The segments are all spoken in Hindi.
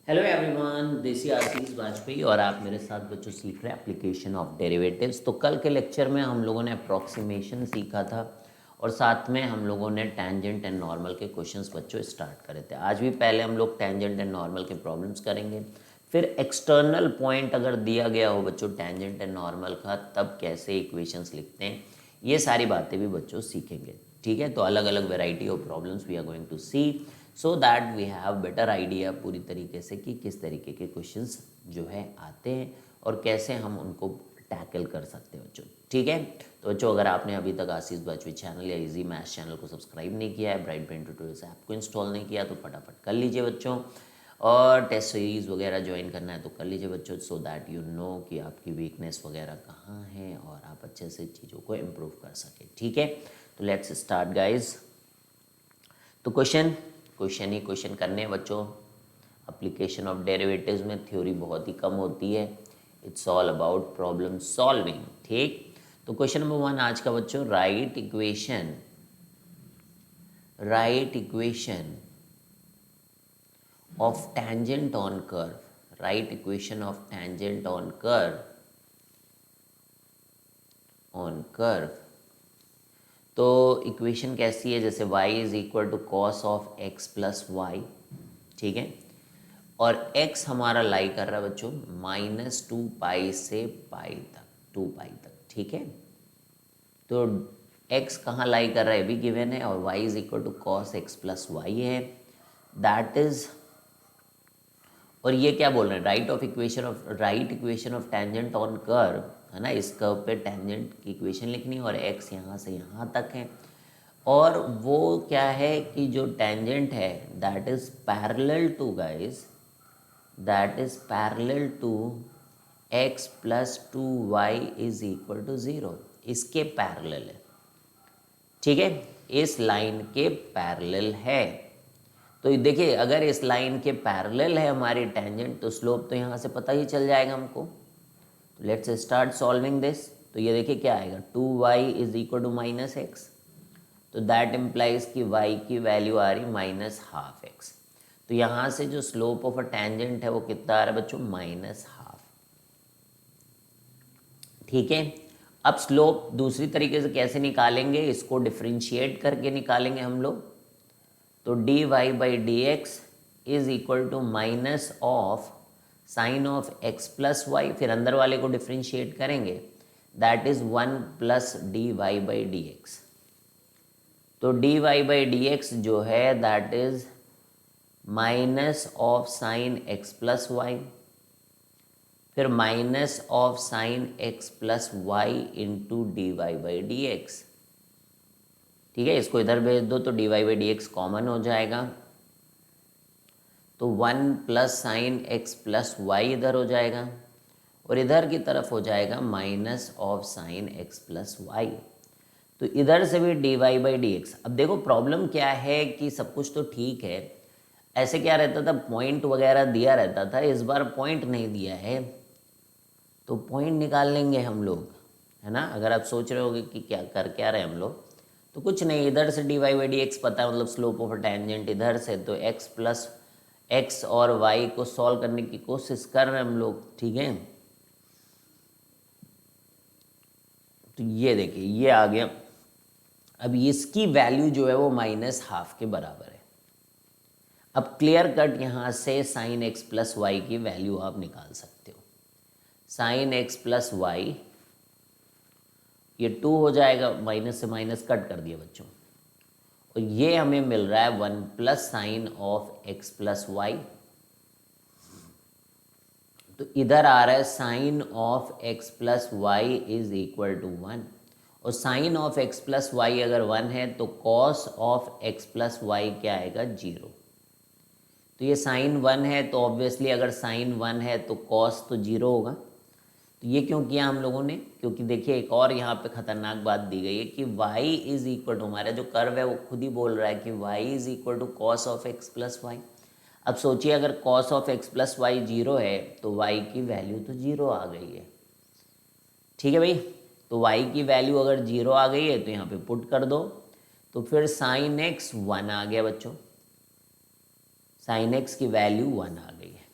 हेलो एवरीवन, दिस इज आशीष वाजपेयी और आप मेरे साथ बच्चों सीख रहे हैं एप्लीकेशन ऑफ डेरिवेटिव्स। तो कल के लेक्चर में हम लोगों ने अप्रॉक्सीमेशन सीखा था और साथ में हम लोगों ने टेंजेंट एंड नॉर्मल के क्वेश्चंस बच्चों स्टार्ट करे थे। आज भी पहले हम लोग टेंजेंट एंड नॉर्मल के प्रॉब्लम्स करेंगे, फिर एक्सटर्नल पॉइंट अगर दिया गया हो बच्चों टेंजेंट एंड नॉर्मल का तब कैसे इक्वेशंस लिखते हैं, ये सारी बातें भी बच्चों सीखेंगे। ठीक है, तो अलग अलग variety of problems we are going to see so that we have better idea पूरी तरीके से कि किस तरीके के क्वेश्चंस जो है आते हैं और कैसे हम उनको टैकल कर सकते हैं बच्चों। ठीक है, तो बच्चों अगर आपने अभी तक आशीष वाजपेयी चैनल या इजी मैथ्स चैनल को सब्सक्राइब नहीं किया है, ब्राइट ब्रेन ट्यूटोरियल्स ऐप को इंस्टॉल नहीं किया तो फटाफट कर लीजिए बच्चों, और टेस्ट सीरीज़ वगैरह ज्वाइन करना है तो कर लीजिए बच्चों, सो दैट यू नो कि आपकी वीकनेस वगैरह कहाँ है और आप अच्छे से चीज़ों को इम्प्रूव कर सकें। ठीक है, तो लेट्स स्टार्ट गाइज। तो क्वेश्चन ही क्वेश्चन करने हैं बच्चों। एप्लीकेशन ऑफ डेरिवेटिव्स में थ्योरी बहुत ही कम होती है, it's all about problem solving. ठीक, तो क्वेश्चन नंबर 1 आज का बच्चों, right equation of tangent on curve, write equation of tangent on curve। तो इक्वेशन कैसी है, जैसे y is equal to cos of x plus y. ठीक है, और x हमारा लाई कर रहा है बच्चों -2 से पाई तक, 2 तक। ठीक है, तो x कहाँ लाई कर रहा है भी गिवन है और y is equal to cos x plus y है, दैट इज। और ये क्या बोल रहे हैं, right equation of tangent on curve, है ना। इस कर्व पे टेंजेंट की इक्वेशन लिखनी है और x यहाँ से यहाँ तक है, और वो क्या है कि जो टेंजेंट है that is parallel to guys, that is parallel to x plus 2y is equal to 0, इसके पैरेलल है। ठीक है, इस लाइन के पैरेलल है। तो देखिए अगर इस लाइन के पैरेलल है हमारी टेंजेंट तो स्लोप तो यहाँ से पता ही चल जाएगा हमको। तो लेट्स स्टार्ट सॉल्विंग दिस। तो ये देखिए क्या आएगा, 2y is equal to -x, तो दैट इम्प्लाइज कि y की वैल्यू आ रही -12x। तो यहाँ से जो स्लोप ऑफ अ टेंजेंट है वो कितना आ रहा है बच्चों, -12। ठीक है, अब स्लोप दूसरी तरीके से कैसे निकालेंगे, इसको डिफ्रेंशिएट करके निकालेंगे हम लोग। तो dy by d x is equal to minus of sine of x plus y, फिर अंदर वाले को डिफ्रेंशिएट करेंगे, that is 1 plus d y by d x. तो dy बाई डी एक्स जो है that is minus of sine x plus y, फिर minus of sine x plus y into d y by d x. ठीक है, इसको इधर भेज दो तो d y by d x common हो जाएगा, तो 1 plus sine x plus y इधर हो जाएगा और इधर की तरफ हो जाएगा minus of sine x plus y. तो इधर से भी d y by d x. अब देखो प्रॉब्लम क्या है कि सब कुछ तो ठीक है, ऐसे क्या रहता था, पॉइंट वगैरह दिया रहता था, इस बार पॉइंट नहीं दिया है तो पॉइंट निकाल लेंगे हम लोग, है ना। अगर आप सोच रहे होगे कि क्या रहे हम लोग, तो कुछ नहीं, इधर से d y by d x पता है, मतलब स्लोप ऑफ अ टेंजेंट इधर से, तो एक्स प्लस एक्स और वाई को सॉल्व करने की कोशिश कर रहे हैं हम लोग। ठीक है, तो ये देखिए ये आ गया। अब इसकी वैल्यू जो है वो -12 के बराबर है। अब क्लियर कट यहाँ से साइन एक्स प्लस वाई की वैल्यू आप निकाल सकते हो। साइन एक्स प्लस वाई ये 2 हो जाएगा, माइनस से माइनस कट कर दिया बच्चों, और ये हमें मिल रहा है 1 plus sine of x plus y. तो इधर आ रहा है sine of x plus y is equal to 1, और sine of x plus y अगर 1 है तो cos of x plus y क्या आएगा, 0। तो ये साइन 1 है तो ऑब्वियसली अगर साइन 1 है तो कॉस तो 0 होगा। तो ये क्यों किया हम लोगों ने, क्योंकि देखिए एक और यहाँ पे खतरनाक बात दी गई है कि y इज इक्वल टू, हमारा जो कर्व है वो खुद ही बोल रहा है कि y is equal to cos of x plus y. अब सोचिए अगर cos of x plus y 0 है तो y की वैल्यू तो 0 आ गई है। ठीक है भाई, तो y की वैल्यू अगर 0 आ गई है तो यहाँ पे पुट कर दो, तो फिर साइन एक्स 1 आ गया बच्चों, साइन एक्स की वैल्यू 1 आ गई है।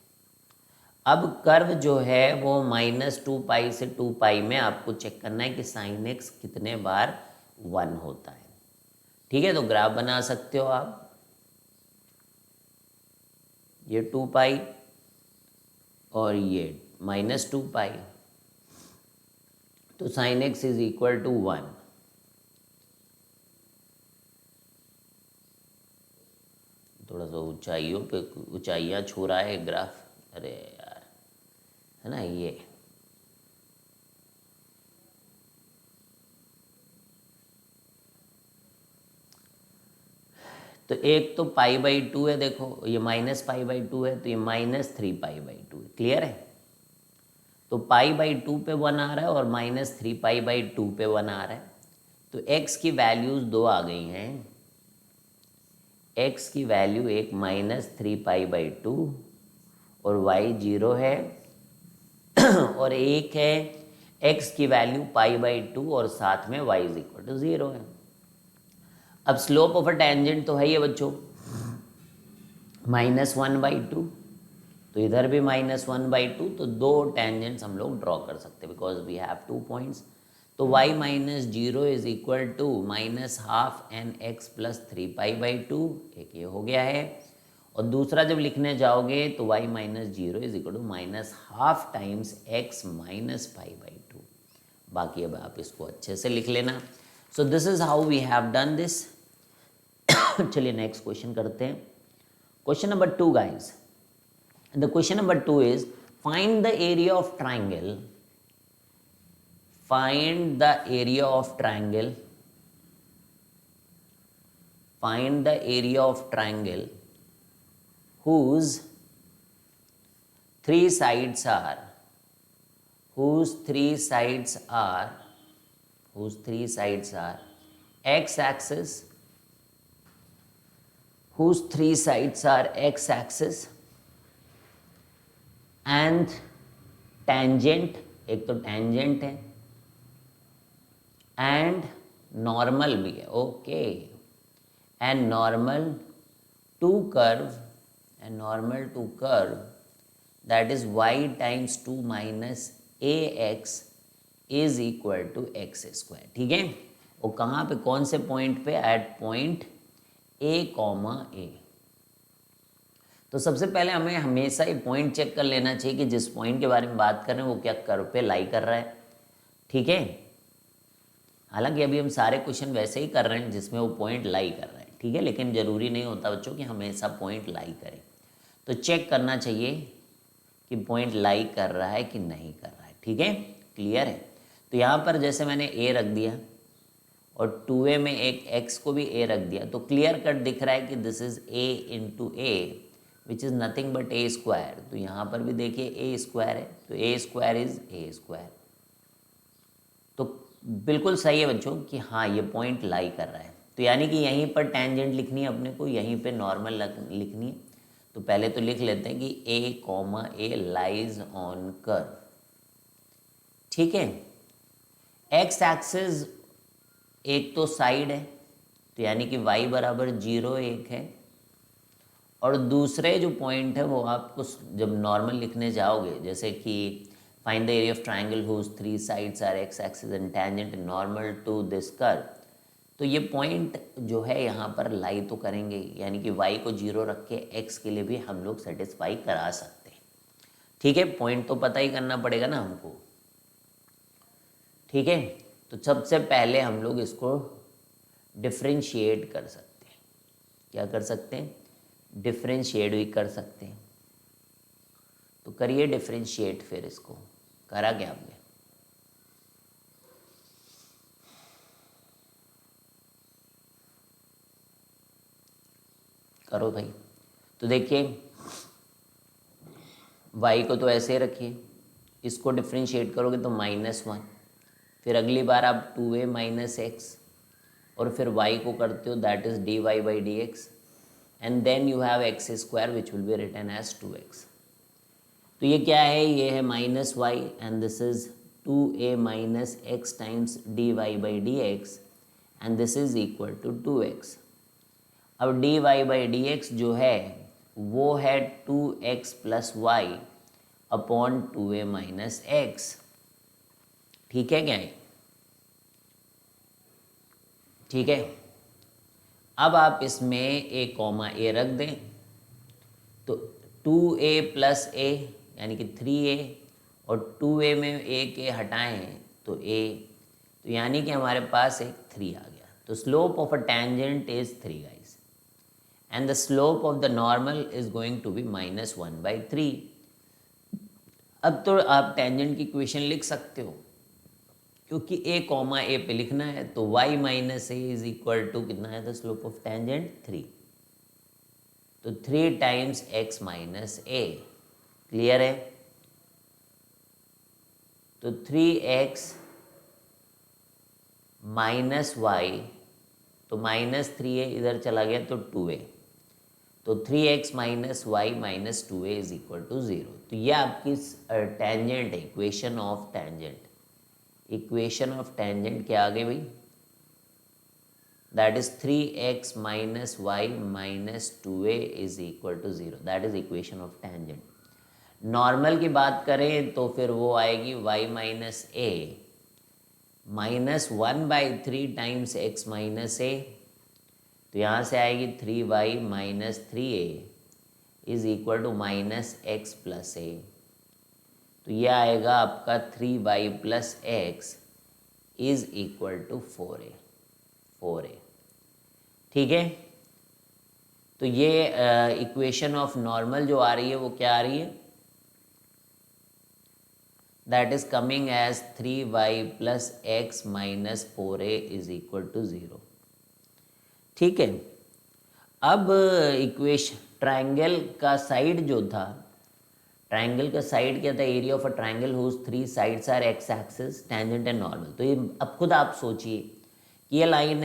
अब कर्व जो है वो -2 पाई से 2 पाई में आपको चेक करना है कि साइन एक्स कितने बार 1 होता है। ठीक है, तो ग्राफ बना सकते हो आप, ये 2 पाई और ये -2 पाई, तो sine x is equal to 1। थोड़ा सा ऊंचाइयों पे ऊंचाइयाँ छू रहा है ग्राफ, अरे यार, है ना ये। तो एक तो π/2 है, देखो ये -π/2 है, तो ये -3π/2 है, क्लियर है। तो π/2 पे 1 आ रहा है और -3π/2 पे 1 आ रहा है, तो x की वैल्यूज़ 2 आ गई हैं। x की वैल्यू एक -3π/2 और y 0 है और एक है x की वैल्यू π/2 और साथ में y इज इक्वल टू 0 है। अब स्लोप ऑफ अ टेंजेंट तो है ही बच्चों -1/2, तो इधर भी -1/2, तो दो टेंजेंट्स हम लोग ड्रॉ कर सकते हैं बिकॉज वी हैव 2 पॉइंट्स। तो y -0 is equal to -12 n x + 3π/2, एक ये हो गया है। और दूसरा जब लिखने जाओगे तो y -0 is equal to -12 times x - π/2। बाकी अब आप इसको अच्छे से लिख लेना। So this is how we have done this. चलिए नेक्स्ट क्वेश्चन करते हैं। Question number 2 guys, the question number 2 is find the area of triangle, find the area of triangle, find the area of triangle whose three sides are, whose three sides are, whose three sides are x axis, whose three sides are x axis and tangent, एक तो टेंजेंट है एंड नॉर्मल भी है, okay, and normal to curve, and normal to curve that is y times 2 - ax is equal to x²। ठीक है, वो कहाँ पे, कौन से पॉइंट पे, एट पॉइंट a, तो सबसे पहले हमें हमेशा ये पॉइंट चेक कर लेना चाहिए कि जिस पॉइंट के बारे में बात कर रहे हैं वो क्या कर्व पे लाई कर रहा है। ठीक है, हालांकि अभी हम सारे क्वेश्चन वैसे ही कर रहे हैं जिसमें वो पॉइंट लाई कर रहा है, ठीक है, लेकिन ज़रूरी नहीं होता बच्चों कि हमेशा पॉइंट लाई करे। तो चेक करना चाहिए कि पॉइंट लाई कर रहा है कि नहीं कर रहा है। ठीक है, क्लियर है। तो यहाँ पर जैसे मैंने ए रख दिया और 2a में एक x को भी a रख दिया, तो क्लियर कट दिख रहा है कि this is a into A which is nothing but a²। तो यहाँ पर भी देखिए a² है, तो a² इज a²। तो बिल्कुल सही है बच्चों कि हाँ ये पॉइंट लाई कर रहा है। तो यानी कि यहीं पर टेंजेंट लिखनी है अपने को, यहीं पे नॉर्मल लिखनी है। तो पहले तो लिख लेते हैं कि a, लाइज ऑन कर्व। ठीक है, एक्स एक्सिस एक तो साइड है, तो यानी कि y बराबर 0 1 है, और दूसरे जो पॉइंट है वो आपको जब नॉर्मल लिखने जाओगे, जैसे कि find the area of triangle whose 3 sides are x axis and tangent normal to this curve, तो ये पॉइंट जो है यहाँ पर लाई तो करेंगे, यानी कि y को 0 रख के x के लिए भी हम लोग सेटिस्फाई करा सकते हैं। ठीक है, पॉइंट तो पता ही करना पड़ेगा ना हमको। ठीक है, तो सबसे पहले हम लोग इसको डिफ्रेंशिएट कर सकते हैं। क्या कर सकते हैं, डिफ्रेंशिएट भी कर सकते हैं। तो करिए डिफ्रेंशिएट, फिर इसको करा क्या आपने, करो भाई। तो देखिए y को तो ऐसे रखिए, इसको डिफ्रेंशिएट करोगे तो -1, फिर अगली बार आप 2a - x, और फिर y को करते हो that is dy/dx, and then you have x² which will be written as 2x। तो ये क्या है, ये है -y and this is 2a - x times dy/dx and this is equal to 2x। अब dy/dx जो है वो है 2x + y upon 2a minus x. ठीक है क्या है? ठीक है। अब आप इसमें a कॉमा ए रख दें तो 2a प्लस ए यानी कि 3a, और 2a में a के हटाएं तो a, तो यानी कि हमारे पास एक 3 आ गया। तो slope of a tangent is 3 guys, and the slope of the normal is going to be -1/3। अब तो आप टेंजेंट की इक्वेशन लिख सकते हो, क्योंकि a कॉमा ए पे लिखना है तो y minus a is equal to कितना है द स्लोप ऑफ टेंजेंट 3, तो 3 times x minus a. Clear है? तो 3x माइनस वाई, तो -3a इधर चला गया तो 2a, तो 3x minus y minus 2a is equal to 0। तो ये आपकी टेंजेंट है, equation of tangent. Equation of tangent क्या आ गई भाई? That is 3x minus y minus 2a is equal to 0। That is equation of tangent. Normal की बात करें तो फिर वो आएगी y minus a -1/3 times x minus a, तो यहाँ से आएगी 3y minus 3a is equal to -x plus a. तो यह आएगा आपका 3y plus x is equal to 4a। ठीक है? तो ये इक्वेशन ऑफ नॉर्मल जो आ रही है वो क्या आ रही है? That is coming as 3y plus x minus 4a is equal to 0। ठीक है। अब इक्वेशन ट्रायंगल का साइड जो था, ट्रायंगल का साइड क्या था? Area of a triangle whose 3 sides are x axis tangent and normal. तो ये अब खुद आप सोचिए कि ये लाइन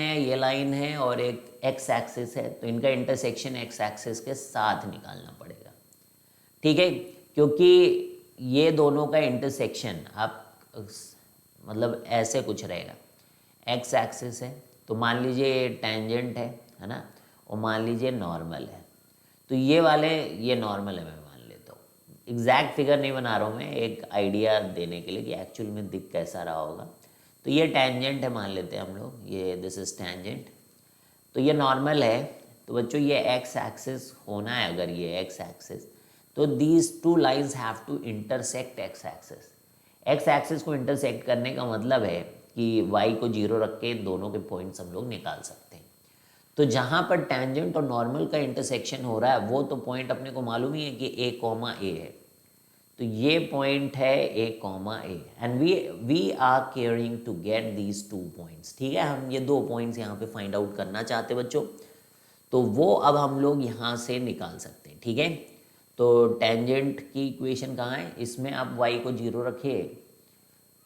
है और एक एक्स एक्सिस है, तो इनका इंटरसेक्शन एक्स एक्सिस के साथ निकालना पड़ेगा। ठीक है? क्योंकि ये दोनों का इंटरसेक्शन आप मतलब ऐसे कुछ रहेगा, एक्स एक्सिस है तो मान लीजिए ये टेंजेंट है ना, और मान लीजिए नॉर्मल है, तो ये नॉर्मल है, मैं मान लेता हूँ। एग्जैक्ट फिगर नहीं बना रहा हूँ मैं, एक आइडिया देने के लिए कि एक्चुअल में दिख कैसा रहा होगा। तो ये टेंजेंट है मान लेते हैं हम लोग, ये दिस इज टेंजेंट, तो ये नॉर्मल है। तो बच्चों ये एक्स एक्सिस होना है, अगर ये एक्स एक्सिस, तो these two lines have to intersect x axis. X axis को इंटरसेक्ट करने का मतलब है कि वाई को 0 रख के इन दोनों के पॉइंट्स हम लोग निकाल सकते हैं। तो जहाँ पर टेंजेंट और नॉर्मल का इंटरसेक्शन हो रहा है वो तो पॉइंट अपने को मालूम ही है कि ए कॉमा ए है, तो ये पॉइंट है a comma a, and we are caring to get these 2 points. ठीक है? हम ये 2 पॉइंट्स यहाँ पे फाइंड आउट करना चाहते बच्चों, तो वो अब हम लोग यहाँ से निकाल सकते हैं। ठीक है? तो टेंजेंट की इक्वेशन कहाँ है? इसमें आप y को 0 रखिए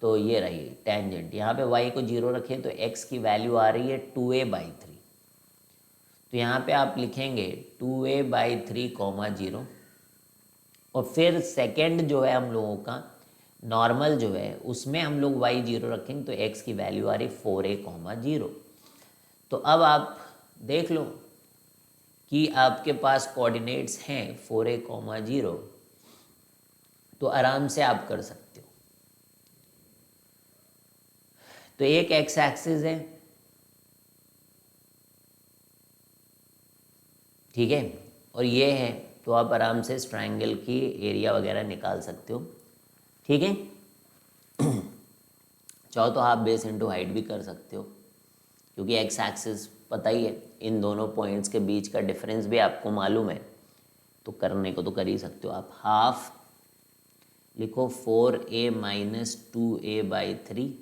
तो ये रही टेंजेंट, यहाँ पे y को 0 रखें तो x की वैल्यू आ रही है 2a/3। तो यहाँ पे आप लिखेंगे 2a/3 कॉमा 0, और फिर सेकंड जो है हम लोगों का नॉर्मल जो है उसमें हम लोग y 0 रखेंगे तो x की वैल्यू आ रही 4a/0। तो अब आप देख लो कि आपके पास कोऑर्डिनेट्स हैं 4a/0, तो आराम से आप कर सकते हो। तो एक एक्स एक्सिस है, ठीक है, और ये है, तो आप आराम से इस ट्रायंगल की एरिया वगैरह निकाल सकते हो। ठीक है? चाहो तो हाफ बेस इंटू हाइट भी कर सकते हो, क्योंकि एक्स एक्सिस पता ही है, इन दोनों पॉइंट्स के बीच का डिफरेंस भी आपको मालूम है, तो करने को तो कर ही सकते हो आप। हाफ लिखो 4a माइनस 2a/3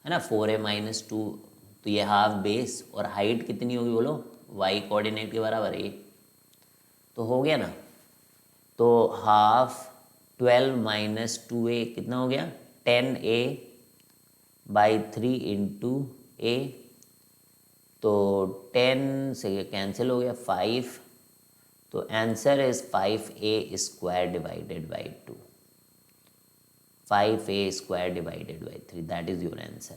है ना, 4a माइनस 2, तो ये हाफ बेस, और हाइट कितनी होगी बोलो? y कोऑर्डिनेट के बराबर है, तो हो गया ना। तो हाफ 12 माइनस 2a कितना हो गया? 10a/3 इंटू a, तो 10 से ये कैंसिल हो गया 5, तो answer is 5a² divided by 2, 5a² divided by 3, that is your answer.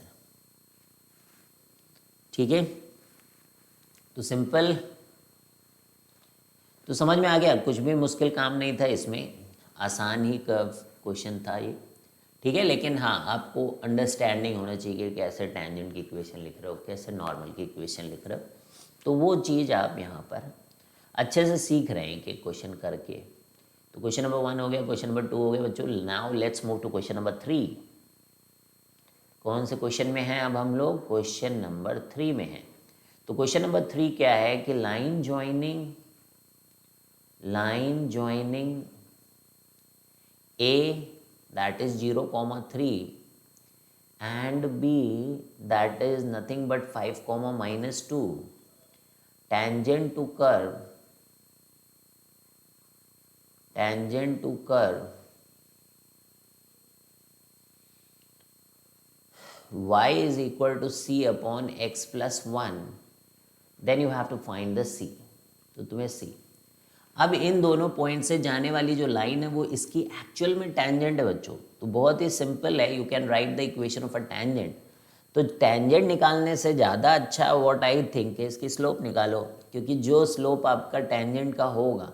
ठीक है? तो सिंपल, तो समझ में आ गया, कुछ भी मुश्किल काम नहीं था इसमें। आसान ही कर्व क्वेश्चन था ये, ठीक है। लेकिन हाँ, आपको अंडरस्टैंडिंग होना चाहिए कि कैसे टेंजेंट की इक्वेशन लिख रहे हो, कैसे नॉर्मल की इक्वेशन लिख रहे हो, तो वो चीज़ आप यहाँ पर अच्छे से सीख रहे हैं कि क्वेश्चन करके। तो क्वेश्चन नंबर 1 हो गया, क्वेश्चन नंबर 2 हो गया बच्चों। Now let's move to question number 3। कौन से क्वेश्चन में हैं अब हम लोग? क्वेश्चन नंबर 3 में हैं। तो क्वेश्चन नंबर 3 क्या है कि line joining A that is 0,3 and B that is nothing but 5, -2 tangent to curve y is equal to c upon x plus 1, then you have to find the c। तो तुम्हें c, अब इन दोनों पॉइंट से जाने वाली जो लाइन है वो इसकी एक्चुअल में टेंजेंट है बच्चों। तो बहुत ही सिंपल है, you can right the equation of a tangent. तो टेंजेंट निकालने से ज़्यादा अच्छा व्हाट आई थिंक है इसकी स्लोप निकालो, क्योंकि जो स्लोप आपका टेंजेंट का होगा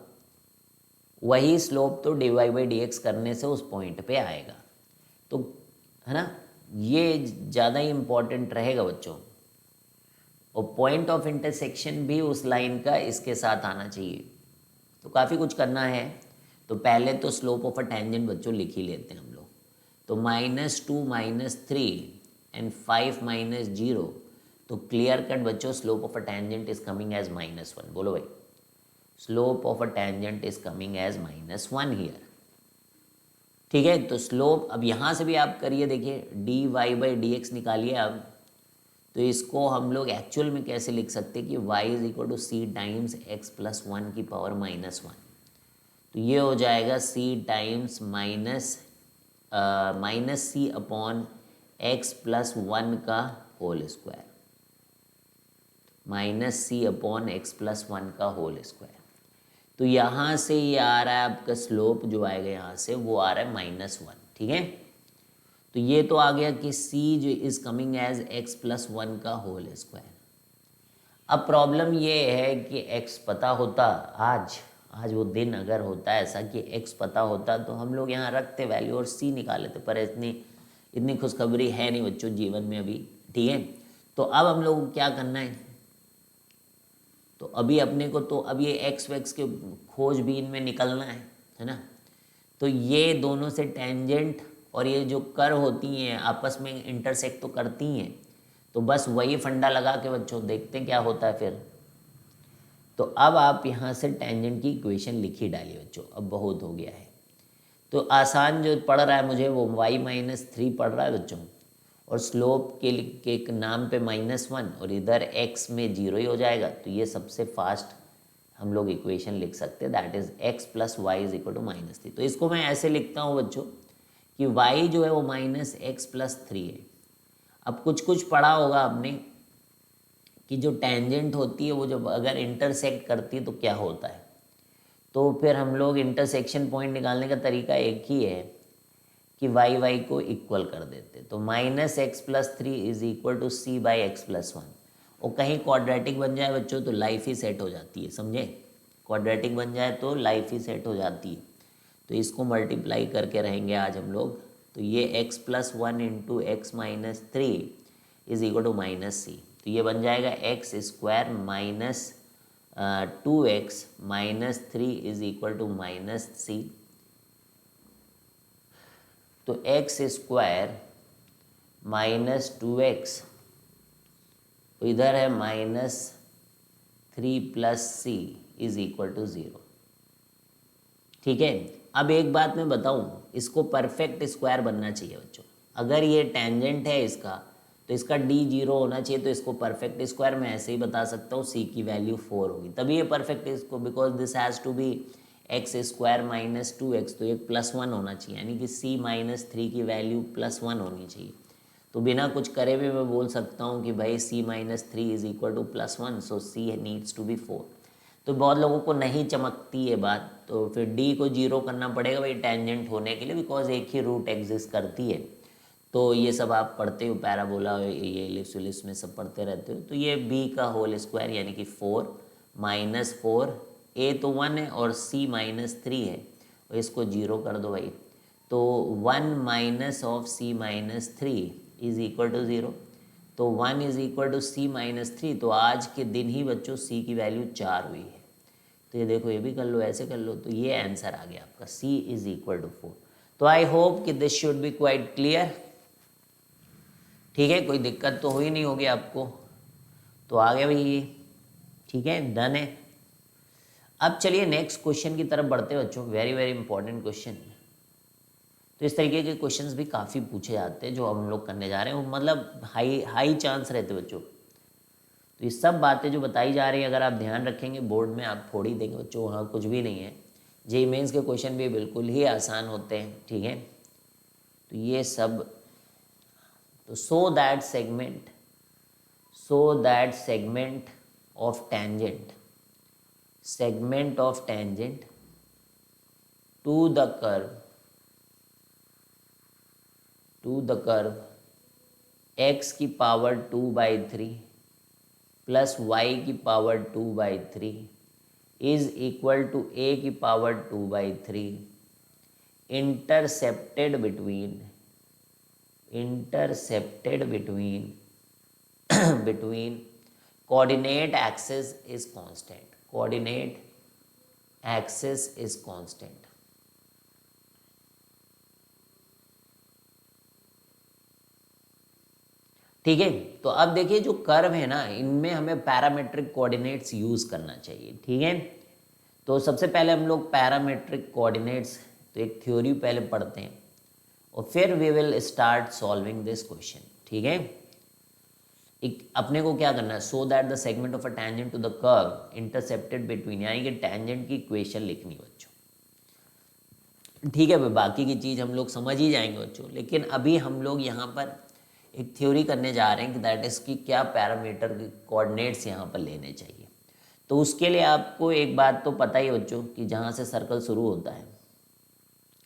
वही स्लोप तो dy बाई डी एक्स करने से उस पॉइंट पे आएगा। तो है ना, ये ज़्यादा ही इम्पॉर्टेंट रहेगा बच्चों। और पॉइंट ऑफ इंटरसेक्शन भी उस लाइन का इसके साथ आना चाहिए। तो काफ़ी कुछ करना है। तो पहले तो स्लोप ऑफ अ टेंजेंट बच्चों लिख ही लेते हैं हम लोग। तो -2 -3 एंड 5 -0, तो क्लियर कट बच्चों slope of a tangent is coming as -1। बोलो भाई, slope of a tangent is coming as -1 here, ठीक है। तो स्लोप अब यहाँ से भी आप करिए, देखिए dy बाई डी एक्स निकालिए अब। तो इसको हम लोग एक्चुअल में कैसे लिख सकते हैं कि y is equal to c times x plus 1 की पावर -1। तो ये हो जाएगा c times minus c upon x plus 1 का whole square, -c upon x plus 1 का होल स्क्वायर। तो यहाँ से ये आ रहा है आपका स्लोप जो आएगा यहाँ से वो आ रहा है -1, ठीक है। तो ये तो आ गया कि c जो is coming as x plus 1 का होल स्क्वायर। अब प्रॉब्लम ये है कि x पता होता, आज वो दिन अगर होता ऐसा कि x पता होता तो हम लोग यहाँ रखते वैल्यू और c निकाल लेते, पर इतनी खुशखबरी है नहीं बच्चों जीवन में अभी, ठीक है। तो अब हम लोग को क्या करना है, तो अभी अपने को तो अब ये एक्स वैक्स के खोजबीन में निकलना है ना। तो ये दोनों से टेंजेंट और ये जो कर्व होती हैं आपस में इंटरसेक्ट तो करती हैं, तो बस वही फंडा लगा के बच्चों देखते हैं क्या होता है फिर। तो अब आप यहाँ से टेंजेंट की इक्वेशन लिख ही डालिए बच्चों, अब बहुत हो गया है। तो आसान जो पढ़ रहा है मुझे वो y-3 पढ़ रहा है बच्चों, और स्लोप के नाम पे -1 और इधर x में 0 ही हो जाएगा। तो ये सबसे फास्ट हम लोग इक्वेशन लिख सकते हैं, that is x plus y is equal to -3। तो इसको मैं ऐसे लिखता हूँ बच्चों कि y जो है वो -x+3 है। अब कुछ पढ़ा होगा आपने कि जो टेंजेंट होती है वो जब अगर इंटरसेक्ट करती है तो क्या होता है। तो फिर हम लोग इंटरसेक्शन पॉइंट निकालने का तरीका एक ही है कि y को इक्वल कर देते। तो -x+3 is equal to c by x+1। और कहीं क्वाड्रेटिक बन जाए बच्चों तो लाइफ ही सेट हो जाती है, समझे। क्वाड्रेटिक बन जाए तो लाइफ ही सेट हो जाती है। तो इसको मल्टीप्लाई करके रहेंगे आज हम लोग। तो ये x+1 into x-3 is equal to -c। तो ये बन जाएगा x² - 2x - 3 is equal to -c। तो x² - 2x तो इधर है -3 + c इज इक्वल टू 0, ठीक है। अब एक बात मैं बताऊं, इसको परफेक्ट स्क्वायर बनना चाहिए बच्चों। अगर ये टेंजेंट है इसका तो इसका d 0 होना चाहिए। तो इसको परफेक्ट स्क्वायर मैं ऐसे ही बता सकता हूँ, c की वैल्यू 4 होगी तभी ये परफेक्ट है इसको, because this has to be x² - 2x। तो ये +1 होना चाहिए, यानी कि c - 3 की वैल्यू +1 होनी चाहिए। तो बिना कुछ करे भी मैं बोल सकता हूँ कि भाई c - 3 is equal to +1, so c needs to be 4। तो बहुत लोगों को नहीं चमकती है बात, तो फिर d को 0 करना पड़ेगा भाई टेंजेंट होने के लिए, बिकॉज एक ही रूट एग्जिस्ट करती है। तो ये सब आप पढ़ते हो, पैराबोला ये एलिप्स विलिप्स में सब पढ़ते रहते हो। तो ये b का होल स्क्वायर यानी कि 4 - 4, a तो 1 है और c - 3 है, और इसको 0 कर दो भाई। तो 1 minus of c minus 3 is equal to 0। तो 1 is equal to c minus 3। तो आज के दिन ही बच्चों c की वैल्यू 4 हुई है। तो ये देखो, ये भी कर लो, ऐसे कर लो, तो ये आंसर आ गया आपका, c इज इक्वल टू 4। तो आई होप कि this should be quite clear. ठीक है, कोई दिक्कत तो हुई नहीं होगी आपको। तो आ गया भाई ये, ठीक है, डन है। अब चलिए नेक्स्ट क्वेश्चन की तरफ बढ़ते हैं बच्चों, वेरी वेरी इंपॉर्टेंट क्वेश्चन। तो इस तरीके के क्वेश्चंस भी काफ़ी पूछे जाते हैं जो हम लोग करने जा रहे हैं, मतलब हाई हाई चांस रहते बच्चों। तो ये सब बातें जो बताई जा रही हैं अगर आप ध्यान रखेंगे बोर्ड में, आप फोड़ ही देंगे बच्चों, वहाँ कुछ भी नहीं है। जेईई मेंस के क्वेश्चन भी बिल्कुल ही आसान होते हैं, ठीक है। तो ये सब, तो so that segment of tangent to the curve x की पावर 2/3 प्लस y की power 2/3 is equal to a की power 2/3 intercepted between coordinate axis is constant। ठीक है। तो अब देखिए जो कर्व है ना, इनमें हमें पैरामेट्रिक कोऑर्डिनेट्स यूज करना चाहिए, ठीक है। तो सबसे पहले हम लोग पैरामेट्रिक कोऑर्डिनेट्स, तो एक थ्योरी पहले पढ़ते हैं और फिर we will start solving this question, ठीक है। एक अपने को क्या करना है, so that the segment of a tangent to the curve intercepted between, यानी कि टेंजेंट की इक्वेशन लिखनी बच्चों, ठीक है। बाकी की चीज़ हम लोग समझ ही जाएंगे बच्चों, लेकिन अभी हम लोग यहाँ पर एक थ्योरी करने जा रहे हैं कि दैट इज़ की क्या पैरामीटर कोऑर्डिनेट्स यहाँ पर लेने चाहिए। तो उसके लिए आपको एक बात तो पता ही बच्चों कि जहाँ से सर्कल शुरू होता है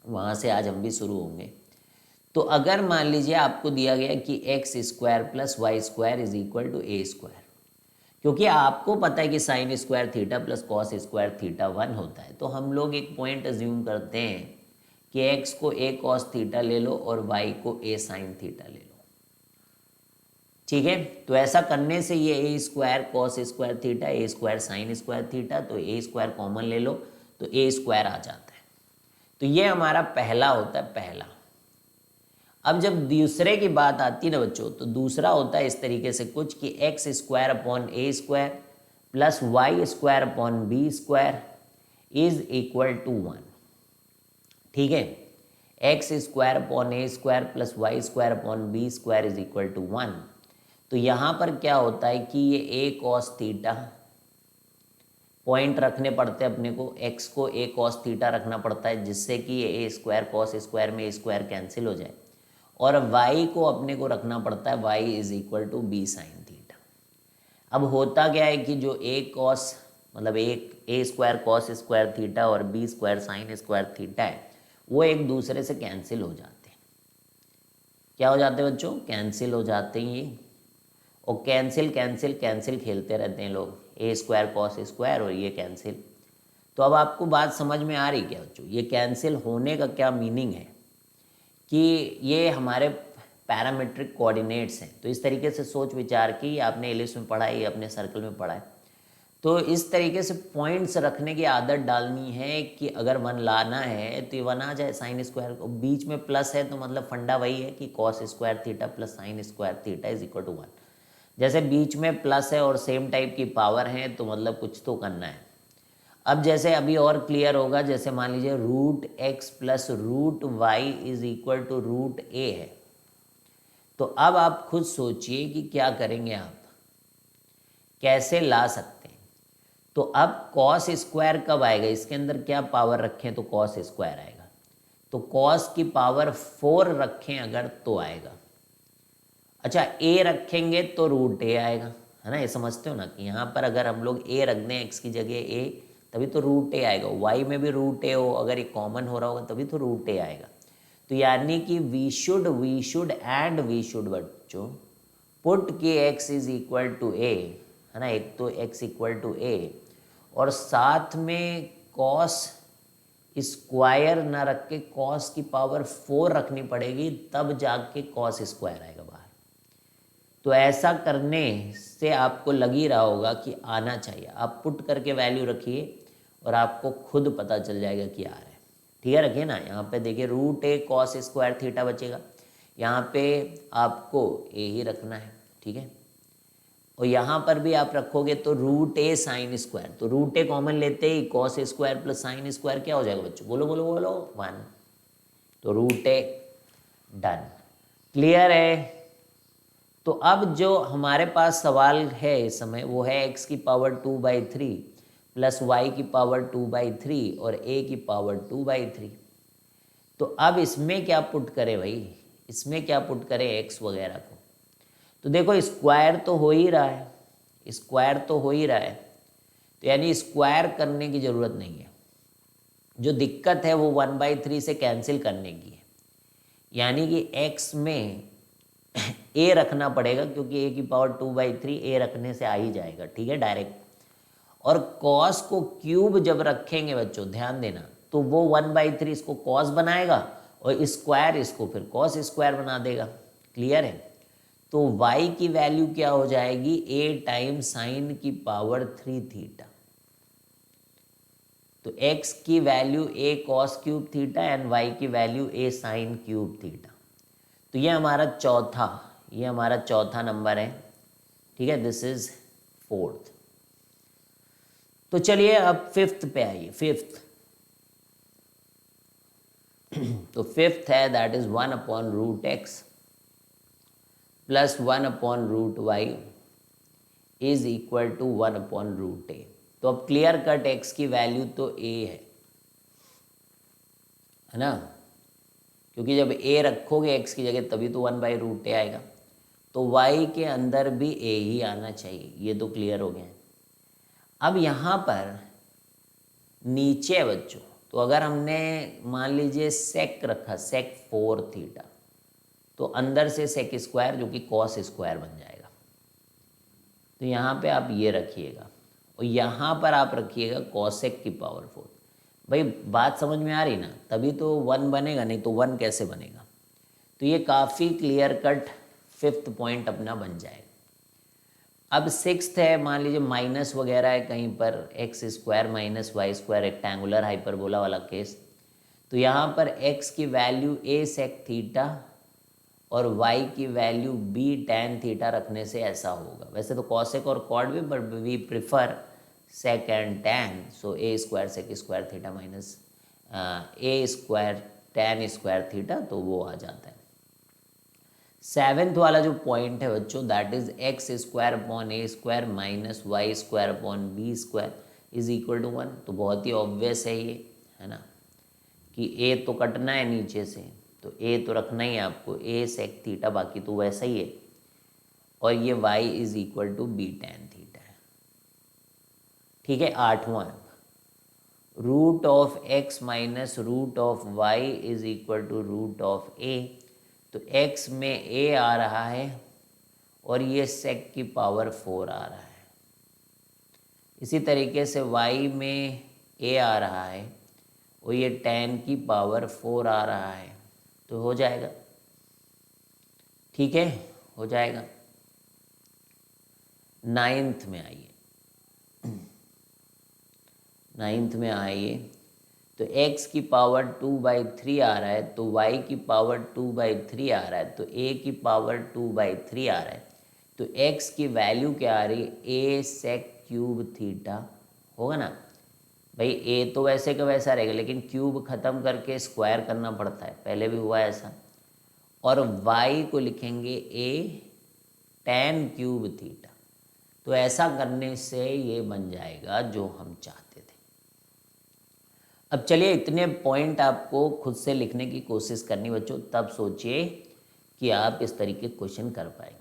वहाँ से आज हम भी शुरू होंगे। तो अगर मान लीजिए आपको दिया गया कि x square plus y square is equal to a square, क्योंकि आपको पता है कि sine square theta plus cos square theta 1 होता है, तो हम लोग एक पॉइंट अज्यूम करते हैं कि एक्स को ए कॉस थीटा ले लो और वाई को ए साइन थीटा ले लो, ठीक है। तो ऐसा करने से ये ए स्क्वायर कॉस स्क्वायर थीटा, ए स्क्वायर साइन स्क्वायर थीटा, तो ए स्क्वायर कॉमन ले लो तो ए स्क्वायर आ जाता है। तो ये हमारा पहला होता है, पहला। अब जब दूसरे की बात आती है ना बच्चों, तो दूसरा होता है इस तरीके से कुछ कि x square upon a square plus y square upon b square is equal to 1, ठीक है। X square upon a square plus y square upon b square is equal to 1। तो यहाँ पर क्या होता है कि ये ए कॉस थीटा पॉइंट रखने पड़ते हैं अपने को, एक्स को ए कॉस थीटा रखना पड़ता है जिससे कि ये ए स्क्वायर कॉस स्क्वायर में ए स्क्वायर कैंसिल हो जाए, और वाई को अपने को रखना पड़ता है y is equal to b sine theta. अब होता क्या है कि जो ए कॉस मतलब a square cos square theta और b square sine square theta है वो एक दूसरे से कैंसिल हो जाते हैं। क्या हो जाते हैं बच्चों? कैंसिल हो जाते हैं ये, और कैंसिल कैंसिल कैंसिल खेलते रहते हैं लोग, ए स्क्वायर कॉस स्क्वायर और ये कैंसिल। तो अब आपको बात समझ में आ रही क्या बच्चों? ये कैंसिल होने का क्या मीनिंग है कि ये हमारे पैरामीट्रिक कोऑर्डिनेट्स हैं। तो इस तरीके से सोच विचार की, आपने एलिप्स में पढ़ा है, अपने सर्कल में पढ़ा है, तो इस तरीके से पॉइंट्स रखने की आदत डालनी है कि अगर 1 लाना है तो ये 1 आ जाए साइन स्क्वायर को, बीच में प्लस है तो मतलब फंडा वही है कि cos square theta plus sine square theta is equal to 1। जैसे बीच में प्लस है और सेम टाइप की पावर है तो मतलब कुछ तो करना है। अब जैसे अभी और क्लियर होगा, जैसे मान लीजिए root x plus root y is equal to root a है, तो अब आप खुद सोचिए कि क्या करेंगे, आप कैसे ला सकते हैं। तो अब कॉस स्क्वायर कब आएगा, इसके अंदर क्या पावर रखें तो कॉस स्क्वायर आएगा, तो कॉस की पावर 4 रखें अगर तो आएगा। अच्छा ए रखेंगे तो रूट ए आएगा, है ना, ये समझते हो ना कि यहाँ पर अगर हम लोग ए रख दें एक्स की जगह ए, तभी तो रूट ए आएगा। वाई में भी रूट ए हो, अगर ये कॉमन हो रहा होगा तभी तो रूट ए आएगा। तो यानी कि वी शुड बच्चों पुट के एक्स इज इक्वल टू ए, है ना, एक तो एक्स इक्वल टू ए और साथ में कॉस स्क्वायर ना रख के कॉस की पावर 4 रखनी पड़ेगी, तब जाके कॉस स्क्वायर आएगा बाहर। तो ऐसा करने से आपको लग ही रहा होगा कि आना चाहिए। आप पुट करके वैल्यू रखिए और आपको खुद पता चल जाएगा कि आ रहा है। ठीक है, रखिए ना। यहाँ पे देखिए रूट ए कॉस स्क्वायर थीटा बचेगा, यहाँ पे आपको ए ही रखना है। ठीक है, और यहाँ पर भी आप रखोगे तो रूट ए साइन स्क्वायर, तो रूट ए कॉमन लेते ही cos square plus sine square क्या हो जाएगा बच्चों? बोलो बोलो बोलो, 1। तो रूट ए डन। क्लियर है? तो अब जो हमारे पास सवाल है इस समय वो है x की पावर 2/3 प्लस y की पावर 2/3 और a की पावर 2/3। तो अब इसमें क्या पुट करें भाई? इसमें क्या पुट करें x वगैरह को? तो देखो स्क्वायर तो हो ही रहा है, स्क्वायर तो हो ही रहा है, तो यानी स्क्वायर करने की ज़रूरत नहीं है। जो दिक्कत है वो 1/3 से कैंसिल करने की है, यानी कि x में a रखना पड़ेगा, क्योंकि a की पावर 2/3 a रखने से आ ही जाएगा। ठीक है, डायरेक्ट। और cos को क्यूब जब रखेंगे बच्चों, ध्यान देना, तो वो 1/3 इसको cos बनाएगा और स्क्वायर इसको फिर cos स्क्वायर बना देगा। क्लियर है? तो y की वैल्यू क्या हो जाएगी? a टाइम्स साइन की पावर 3 थीटा। तो x की value a cos cube theta and y की value a sine cube theta. तो ये हमारा चौथा नंबर है। ठीक है, दिस इज 4th। तो चलिए अब 5th पे आइए। 5th तो 5th है that is 1/√x plus 1/√y is equal to 1/√a। तो अब क्लियर कट x की वैल्यू तो a है ना, क्योंकि जब a रखोगे x की जगह तभी तो 1/√a आएगा। तो y के अंदर भी a ही आना चाहिए, ये तो क्लियर हो गया है। अब यहाँ पर नीचे बच्चों, तो अगर हमने मान लीजिए सेक रखा, सेक 4 थीटा, तो अंदर से सेक स्क्वायर जो कि कॉस स्क्वायर बन जाएगा। तो यहाँ पे आप ये रखिएगा और यहाँ पर आप रखिएगा कॉसेक की पावर 4। भाई बात समझ में आ रही ना? तभी तो 1 बनेगा, नहीं तो 1 कैसे बनेगा? तो ये काफ़ी क्लियर कट 5th पॉइंट अपना बन जाएगा। अब 6th है, मान लीजिए माइनस वगैरह है कहीं पर, x² minus y² rectangular hyperbola वाला केस। तो यहाँ पर x की वैल्यू a सेक थीटा और y की वैल्यू b tan थीटा रखने से ऐसा होगा। वैसे तो कॉसेक और कॉड भी, but we prefer sec and tan, so a² sec square theta minus a² tan square theta, तो वो आ जाता है। 7th वाला जो पॉइंट है बच्चों, that is x² minus y² is equal to 1। तो बहुत ही ऑब्वियस है ये, है ना, कि a तो कटना है नीचे से, तो a तो रखना ही है आपको, a सेक थीटा, बाकी तो वैसा ही है। और ये y is equal to b tan theta है। ठीक है, 8वां root of x minus root of y is equal to root of a। तो x में a आ रहा है और ये सेक की पावर 4 आ रहा है। इसी तरीके से y में a आ रहा है और ये tan की पावर 4 आ रहा है, तो हो जाएगा। ठीक है, हो जाएगा। 9th में आइए, 9th में आइए। तो x की पावर 2/3 आ रहा है, तो y की पावर 2/3 आ रहा है, तो a की पावर 2/3 आ रहा है। तो x की वैल्यू क्या आ रही है? a सेक क्यूब थीटा होगा ना भाई। a तो वैसे का वैसा रहेगा, लेकिन क्यूब ख़त्म करके स्क्वायर करना पड़ता है, पहले भी हुआ ऐसा। और y को लिखेंगे a tan क्यूब थीटा। तो ऐसा करने से ये बन जाएगा जो हम चाहते थे। अब चलिए इतने पॉइंट आपको खुद से लिखने की कोशिश करनी बच्चों, तब सोचिए कि आप इस तरीके क्वेश्चन कर पाएंगे।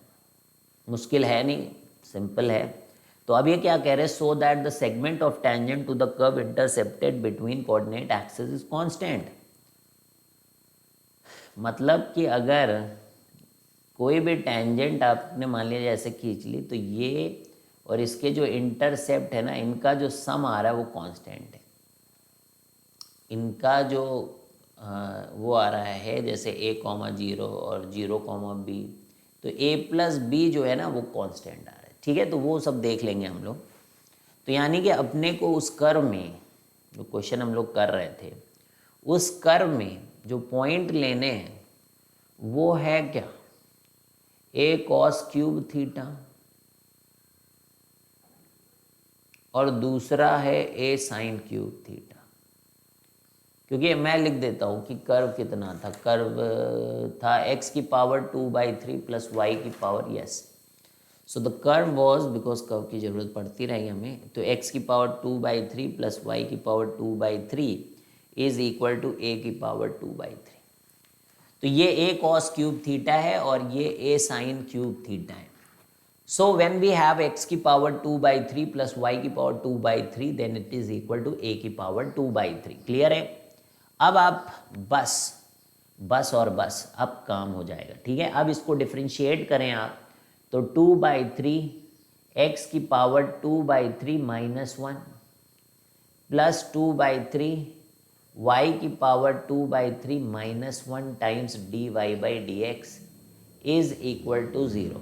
मुश्किल है नहीं, सिंपल है। तो अब ये क्या कह रहे हैं? So that the segment of tangent to the curve intercepted between coordinate axis is constant. मतलब कि अगर कोई भी टेंजेंट आपने मान लिया जैसे खींच ली, तो ये और इसके जो इंटरसेप्ट है ना, इनका जो सम आ रहा है वो कांस्टेंट है। इनका जो वो आ रहा है जैसे a,0 और 0,b, तो a+b जो है ना वो कांस्टेंट आ रहा है, ठीक है। तो वो सब देख लेंगे हम लोग। तो यानी कि अपने को उस कर्व में जो क्वेश्चन हम लोग कर रहे थे, उस कर्व में जो पॉइंट लेने हैं वो है क्या, a cos क्यूब थीटा और दूसरा है a sin क्यूब थीटा। क्योंकि मैं लिख देता हूँ कि कर्व कितना था, कर्व था x की पावर 2/3 प्लस y की power, yes. So the curve was, because curve की ज़रूरत पड़ती रहेगी हमें, तो x की पावर 2/3 प्लस y की power 2/3 is equal to a की पावर 2/3। तो ये a cos क्यूब थीटा है और ये a sin क्यूब थीटा है। So when we have x की पावर 2/3 प्लस y की power 2/3 then it is equal to a की पावर 2/3। क्लियर है। अब आप बस और बस अब काम हो जाएगा, ठीक है। अब इसको डिफ्रेंशिएट करें आप, तो 2/3 x की पावर 2/3 -1 प्लस 2/3 y की power 2/3 -1 times dy/dx is equal to 0।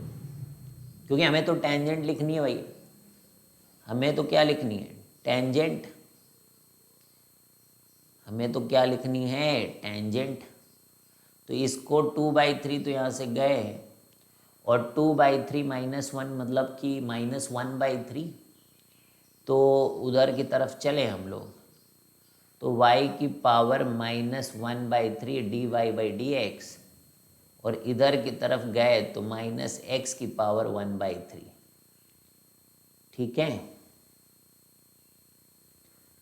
क्योंकि हमें तो टेंजेंट लिखनी है भाई, हमें तो क्या लिखनी है, टेंजेंट। हमें तो क्या लिखनी है, टेंजेंट। तो इसको 2/3 तो यहाँ से गए और 2/3 -1 मतलब कि -1/3, तो उधर की तरफ चले हम लोग, तो y की पावर -1/3 dy/dx और इधर की तरफ गए तो -x की पावर 1/3, ठीक है।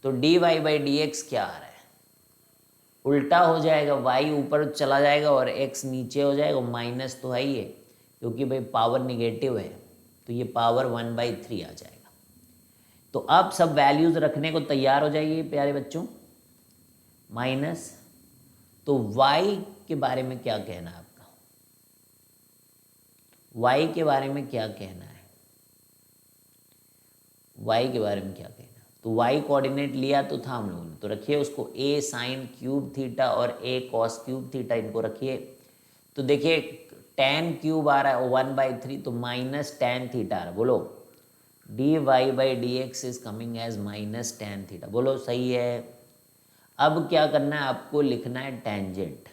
तो dy/dx क्या आ रहा है, उल्टा हो जाएगा, y ऊपर चला जाएगा और x नीचे हो जाएगा, माइनस तो है ही है क्योंकि भाई पावर निगेटिव है, तो ये पावर 1/3 आ जाएगा। तो अब सब वैल्यूज रखने को तैयार हो जाइए प्यारे बच्चों। माइनस, तो y के बारे में क्या कहना है आपका, y के बारे में क्या कहना है, y के बारे में क्या कहना है। तो y कोऑर्डिनेट लिया तो था हम लोगों ने, तो रखिए उसको a sin क्यूब थीटा और a cos क्यूब थीटा, इनको रखिए। तो देखिए tan क्यूब आ रहा है 1/3, तो -tan थीटा आ रहा है, बोलो dy/dx is coming as -tan theta, बोलो सही है। अब क्या करना है आपको, लिखना है टेंजेंट।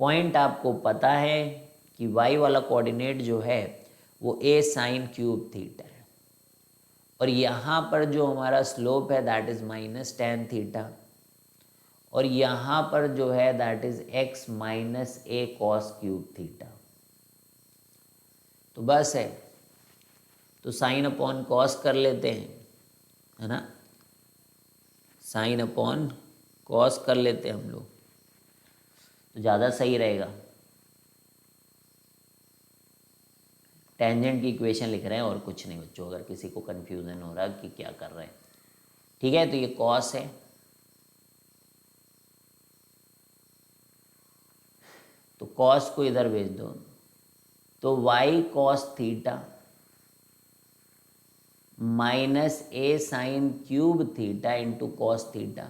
पॉइंट आपको पता है कि y वाला कोऑर्डिनेट जो है वो a sin क्यूब थीटा है और यहाँ पर जो हमारा स्लोप है दैट इज -tan थीटा और यहाँ पर जो है that is x minus a cos cube theta. तो बस है, तो साइन अपॉन कॉस कर लेते हैं, है ना, साइन अपॉन कॉस कर लेते हैं हम लोग, तो ज़्यादा सही रहेगा। टेंजेंट की इक्वेशन लिख रहे हैं और कुछ नहीं बच्चों, अगर किसी को कन्फ्यूज़न हो रहा है कि क्या कर रहे हैं, ठीक है। तो ये कॉस है, तो कॉस को इधर भेज दो, तो y cos theta minus a sine cube theta into cos theta,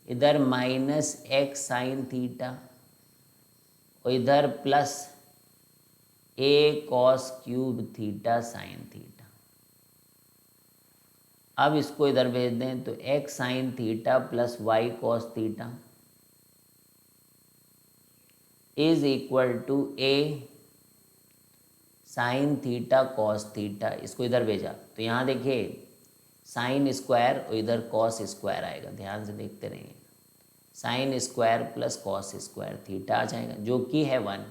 इधर -x साइन थीटा और इधर plus a cos cube theta sine theta. अब इसको इधर भेज दें तो x sine theta plus y cos theta is equal to a sine theta cos theta. इसको इधर भेजा तो यहाँ देखिए साइन स्क्वायर और इधर कॉस स्क्वायर आएगा, ध्यान से देखते रहिए, sine square plus cos square theta आ जाएगा जो कि है 1।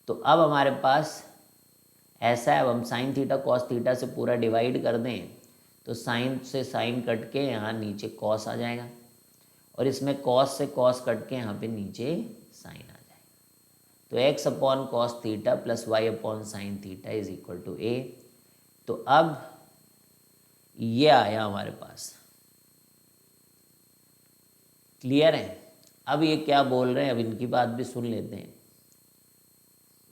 तो अब हमारे पास ऐसा है, अब हम साइन थीटा कॉस थीटा से पूरा डिवाइड कर दें तो साइन से साइन कट के यहाँ नीचे कॉस आ जाएगा और इसमें कॉस से कॉस कट के यहाँ पे नीचे साइन आ जाएगा। तो x upon cos theta plus y upon sine theta is equal to a। तो अब ये आया हमारे पास, क्लियर है। अब ये क्या बोल रहे हैं, अब इनकी बात भी सुन लेते हैं।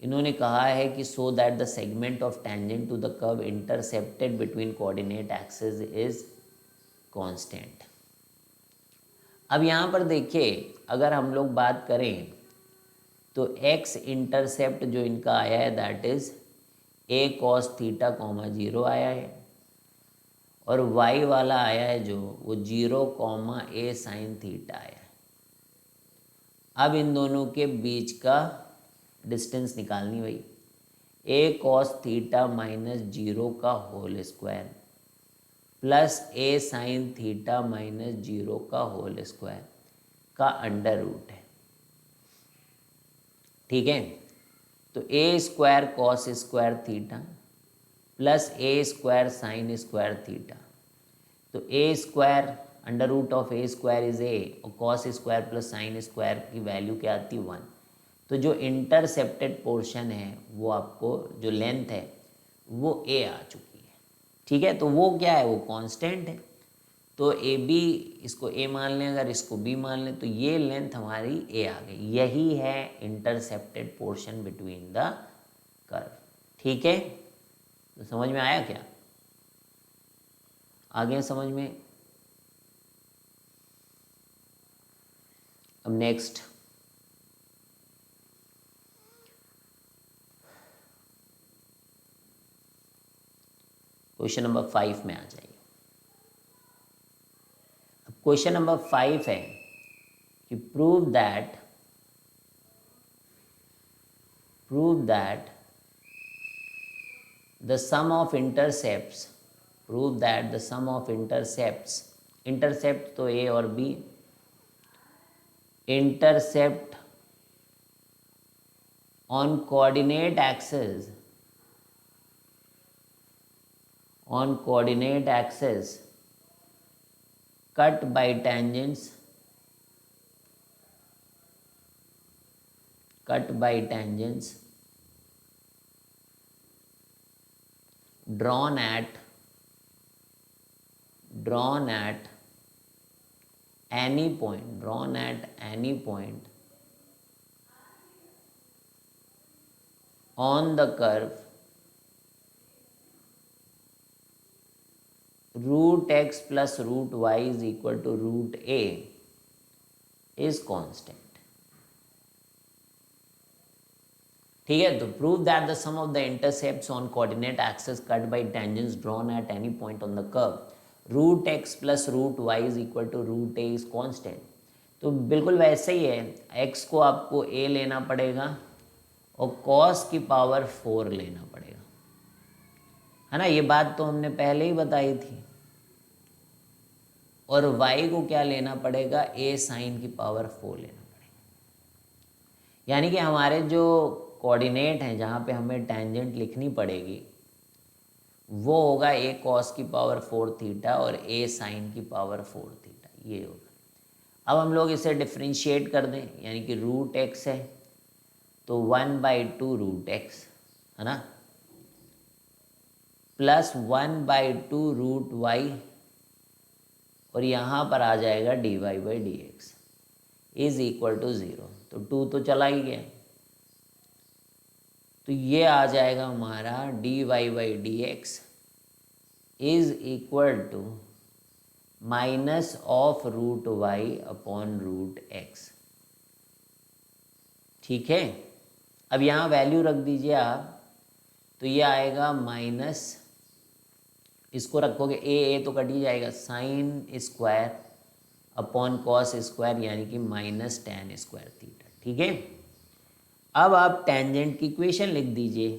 इन्होंने कहा है कि so that the segment of tangent to the curve intercepted between coordinate axis is constant. अब यहाँ पर देखिए, अगर हम लोग बात करें तो x इंटरसेप्ट जो इनका आया है that is a cos theta comma 0 आया है, और y वाला आया है जो वो 0 कॉमा a साइन थीटा आया है। अब इन दोनों के बीच का डिस्टेंस निकालनी भाई, a cos थीटा माइनस 0 का whole square plus a sine theta minus 0 का होल स्क्वायर का अंडर रूट है। ठीक है, तो a square cos square theta plus a square sine square theta, तो a square under root of a square is a, और cos square plus sine square की वैल्यू क्या आती है 1। तो जो इंटरसेप्टेड पोर्शन है वो आपको जो लेंथ है वो a आ चुकी है। ठीक है, तो वो क्या है, वो कांस्टेंट है। तो ए बी, इसको a मान लें, अगर इसको b मान लें, तो ये लेंथ हमारी a आ गई। यही है intercepted portion between the curve. ठीक है, तो समझ में आया क्या? आ गया समझ में? अब नेक्स्ट क्वेश्चन नंबर 5 में आ जाइए। अब क्वेश्चन नंबर 5 है कि prove that the sum of intercepts, prove that the sum of intercepts, intercept तो a और b, intercept on coordinate axis cut by tangents drawn at any point on the curve root x plus root y is equal to root a is constant। ठीक है, तो prove that the sum of the intercepts on coordinate axis cut by tangents drawn at any point on the curve root x plus root y is equal to root a is constant. तो बिल्कुल वैसे ही है, x को आपको a लेना पड़ेगा और cos की पावर 4 लेना पड़ेगा, है ना। ये बात तो हमने पहले ही बताई थी। और y को क्या लेना पड़ेगा, a साइन की पावर 4 लेना पड़ेगा। यानी कि हमारे जो कोऑर्डिनेट हैं जहाँ पे हमें टेंजेंट लिखनी पड़ेगी वो होगा a cos की पावर 4 थीटा और a साइन की पावर 4 थीटा, ये होगा। अब हम लोग इसे डिफ्रेंशिएट कर दें, यानी कि रूट एक्स है तो 1/2 रूट एक्स, है ना, प्लस 1/2 रूट वाई, और यहाँ पर आ जाएगा dy/dx इज इक्वल टू 0। तो 2 तो चला ही गया, तो ये आ जाएगा हमारा dy/dx is equal to minus of root y upon root x. ठीक है, अब यहाँ वैल्यू रख दीजिए आप, तो ये आएगा माइनस, इसको रखोगे ए तो कट ही जाएगा, sine square upon cos square, यानी कि माइनस tan स्क्वायर थीटा। ठीक है, अब आप टेंजेंट की इक्वेशन लिख दीजिए,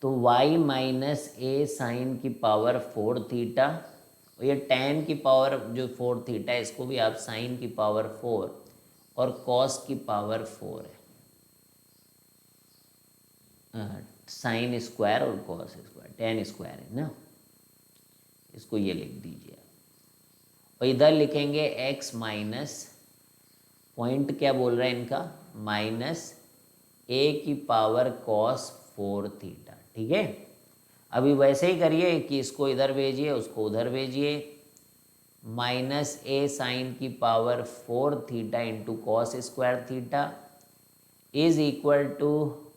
तो y माइनस ए साइन की पावर 4 थीटा, और ये tan की पावर जो 4 थीटा है इसको भी आप साइन की पावर 4 और cos की पावर 4 है, साइन स्क्वायर और cos स्क्वायर, tan स्क्वायर है ना, इसको ये लिख दीजिए। और इधर लिखेंगे x माइनस, पॉइंट क्या बोल रहा है इनका, माइनस a की पावर cos 4 थीटा। ठीक है, अभी वैसे ही करिए कि इसको इधर भेजिए उसको उधर भेजिए, माइनस a साइन की power 4 theta into cos square theta is equal to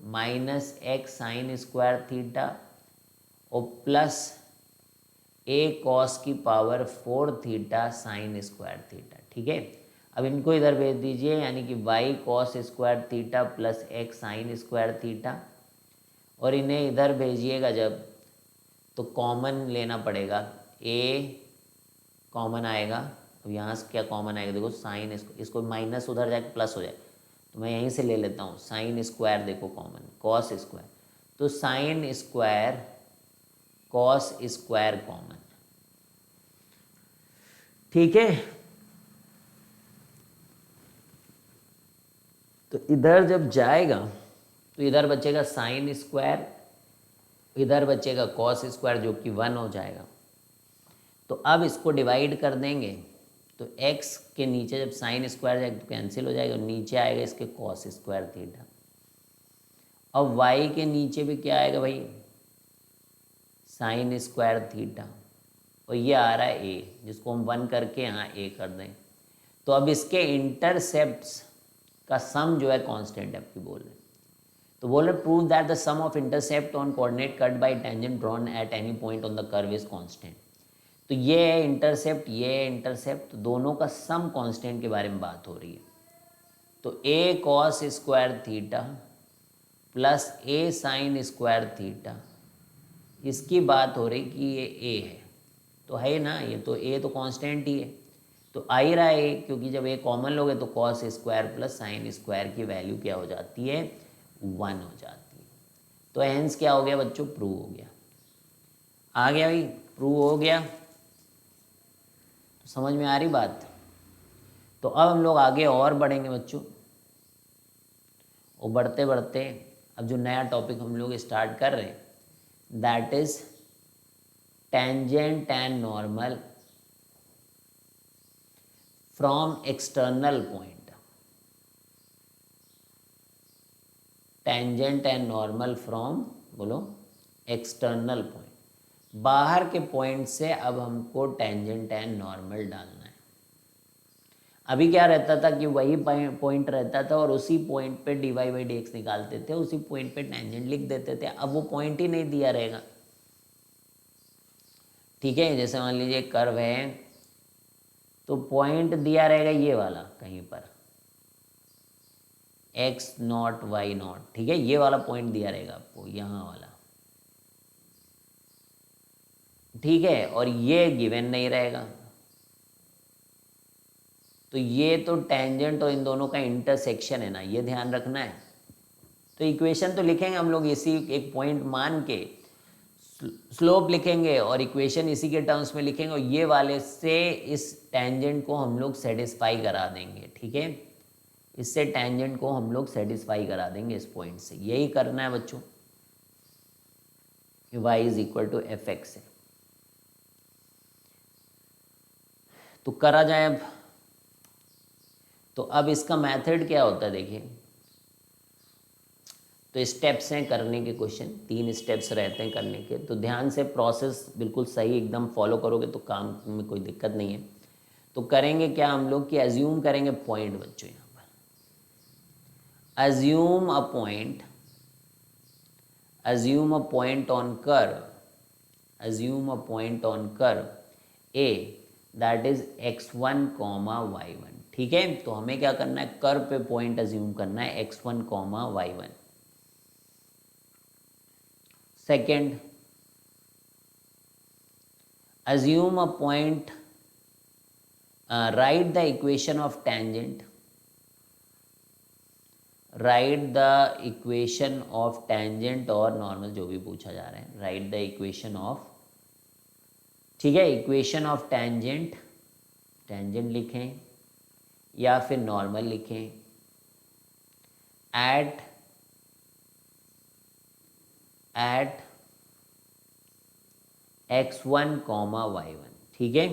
minus x sine square theta और प्लस ए कॉस की power 4 theta sine square theta. ठीक है, अब इनको इधर भेज दीजिए, यानी कि y cos square theta plus x sine square theta, और इन्हें इधर भेजिएगा जब तो कॉमन लेना पड़ेगा, ए कॉमन आएगा। अब यहाँ से क्या कॉमन आएगा, देखो साइन, इसको माइनस उधर जाके प्लस हो जाए, तो मैं यहीं से ले लेता हूँ साइन स्क्वायर, देखो कॉमन कॉस स्क्वायर, तो sine square cos square common. ठीक है, तो इधर जब जाएगा तो इधर बचेगा साइन स्क्वायर, इधर बचेगा कॉस स्क्वायर जो कि 1 हो जाएगा। तो अब इसको डिवाइड कर देंगे तो x के नीचे जब साइन स्क्वायर जाएगा तो कैंसिल हो जाएगा, नीचे आएगा इसके कॉस स्क्वायर थीटा। अब y के नीचे भी क्या आएगा भाई, साइन स्क्वायर थीटा, और ये आ रहा है a, जिसको हम 1 करके यहाँ a कर दें। तो अब इसके इंटरसेप्ट्स का सम जो है कांस्टेंट आपकी बोल रहे हैं, तो बोल रहे prove that the sum of intercept on coordinate cut by tangent drawn at any point on the curve is constant. तो ये है इंटरसेप्ट, ये है इंटरसेप्ट, तो दोनों का सम कांस्टेंट के बारे में बात हो रही है। तो ए कॉस स्क्वायर थीटा प्लस ए साइन स्क्वायर थीटा, इसकी बात हो रही कि ये ए है, तो है ना, ये तो ए तो कांस्टेंट ही है, तो आ ही रहा है ए, क्योंकि जब ए कॉमन लोगे तो cos square plus sine square की वैल्यू क्या हो जाती है, 1 हो जाती है। तो हेंस क्या हो गया बच्चों, प्रूव हो गया। आ गया भाई, प्रूव हो गया, तो समझ में आ रही बात। तो अब हम लोग आगे और बढ़ेंगे बच्चों, और बढ़ते बढ़ते अब जो नया टॉपिक हम लोग स्टार्ट कर रहे हैं, that is tangent and normal from external point. Tangent and normal from, बोलो, एक्सटर्नल पॉइंट, बाहर के पॉइंट से अब हमको टेंजेंट एंड नॉर्मल डालना है। अभी क्या रहता था कि वही पॉइंट रहता था और उसी पॉइंट पे dy बाई डी एक्स निकालते थे, उसी पॉइंट पे टेंजेंट लिख देते थे। अब वो पॉइंट ही नहीं दिया रहेगा। ठीक है, जैसे मान लीजिए कर्व है तो पॉइंट दिया रहेगा ये वाला कहीं पर, x नॉट y नॉट, ठीक है, ये वाला पॉइंट दिया रहेगा आपको, यहाँ वाला। ठीक है, और ये गिवन नहीं रहेगा, तो ये तो टेंजेंट और इन दोनों का इंटरसेक्शन है ना, ये ध्यान रखना है। तो इक्वेशन तो लिखेंगे हम लोग इसी एक पॉइंट मान के, स्लोप लिखेंगे और इक्वेशन इसी के टर्म्स में लिखेंगे, और ये वाले से इस टेंजेंट को हम लोग सेटिस्फाई करा देंगे। ठीक है, इससे टेंजेंट को हम लोग सेटिस्फाई करा देंगे इस पॉइंट से। यही करना है बच्चों, y is equal to f x है। तो करा जाए अब, तो अब इसका मेथड क्या होता है देखिए, तो स्टेप्स हैं करने के, क्वेश्चन 3 स्टेप्स रहते हैं करने के, तो ध्यान से प्रोसेस बिल्कुल सही एकदम फॉलो करोगे तो काम में कोई दिक्कत नहीं है। तो करेंगे क्या हम लोग कि एज्यूम करेंगे पॉइंट बच्चों, यहाँ पर assume a point, assume a point on curve, assume a point on curve A that is x1 comma y1। ठीक है, तो हमें क्या करना है, कर्व पे पॉइंट एज्यूम करना है x1 comma y1। Second, assume a point, write the equation of tangent, write the equation of tangent और normal जो भी पूछा जा रहा है, write the equation of, ठीक है, equation of tangent, tangent लिखें या फिर normal लिखें, at x1 कॉमा y1। ठीक है,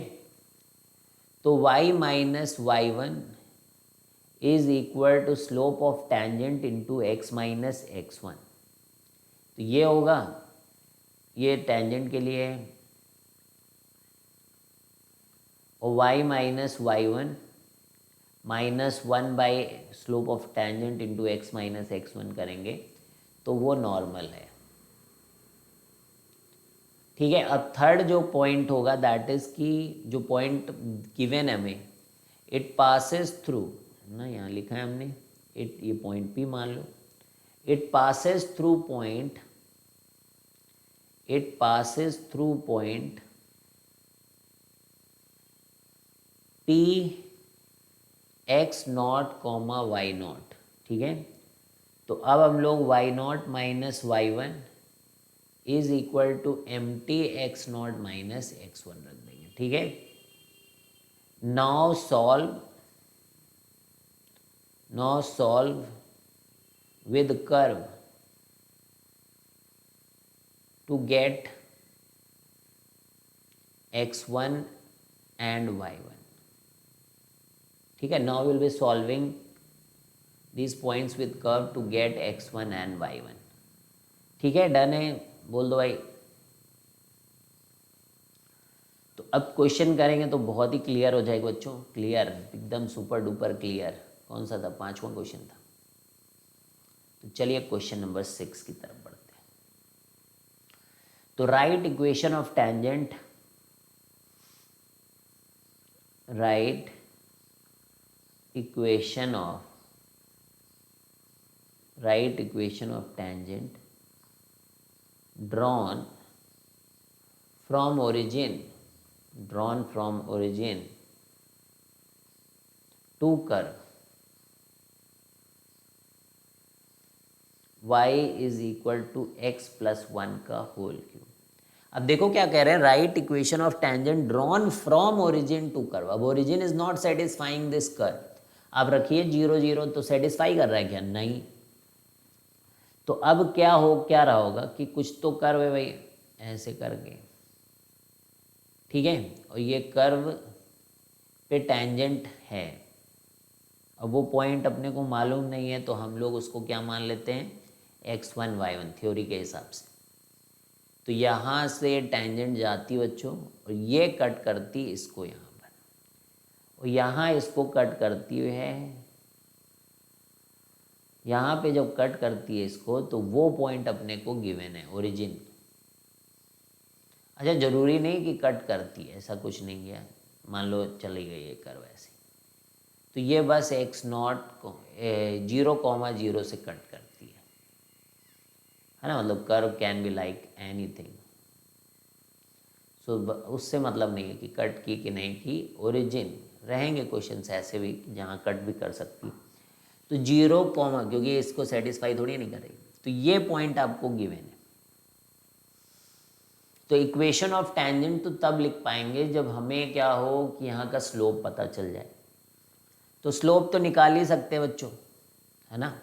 तो y minus y1 is equal to slope of tangent into x minus x1। तो ये होगा, ये टेंजेंट के लिए है, और y minus y1 minus 1 by slope of tangent into x minus x1 करेंगे तो वो नॉर्मल है। ठीक है। अब थर्ड जो पॉइंट होगा दैट इज कि जो पॉइंट गिवन है हमें, इट पासेस थ्रू ना, यहाँ लिखा है हमने इट, ये पॉइंट भी मान लो, it passes through point, it passes through point p x not comma y not. ठीक है, तो अब हम लोग y not minus y one is equal to m t x not minus x one रख देंगे। ठीक है, now solve with curve to get x1 and y1। ठीक है, now we'll be solving these points with curve to get x1 and y1। ठीक है, डन है, बोल दो भाई। तो अब क्वेश्चन करेंगे तो बहुत ही क्लियर हो जाएगा बच्चों, क्लियर एकदम सुपर डुपर क्लियर। कौन सा था? 5वां क्वेश्चन था। तो चलिए क्वेश्चन नंबर 6 की तरफ बढ़ते हैं। तो write equation of tangent, write equation of tangent drawn from origin to curve y is equal to x plus one का होल क्यूब। अब देखो क्या कह रहे हैं, right equation of tangent drawn from origin to curve. अब origin is not satisfying this curve. अब रखिए 0 0 तो सेटिस्फाई कर रहा है क्या? नहीं। तो अब क्या रहा होगा कि कुछ तो कर्व है भाई, ऐसे करके। ठीक है, और ये कर्व पे टेंजेंट है। अब वो पॉइंट अपने को मालूम नहीं है तो हम लोग उसको क्या मान लेते हैं? x1 y1 थ्योरी के हिसाब से। तो यहाँ से टेंजेंट जाती बच्चों और ये कट करती इसको यहाँ पर, और यहाँ इसको कट करती है। यहाँ पे जब कट करती है इसको तो वो पॉइंट अपने को गिवन है ओरिजिन। अच्छा, जरूरी नहीं कि कट करती है, ऐसा कुछ नहीं है। मान लो चली गई ये कर्व ऐसे, तो ये बस x0 को 0,0 से कट करती है ना। मतलब curve can be like anything. So उससे मतलब नहीं है कि कट की कि नहीं की, ओरिजिन रहेंगे क्वेश्चंस ऐसे भी जहाँ कट भी कर सकती है। तो 0, क्योंकि इसको सेटिस्फाई थोड़ी नहीं करेगी, तो ये पॉइंट आपको गिवन है। तो इक्वेशन ऑफ टेंजेंट तो तब लिख पाएंगे जब हमें क्या हो कि यहाँ का स्लोप पता चल जाए। तो स्लोप तो निकाल ही सकते हैं बच्चों, है ना।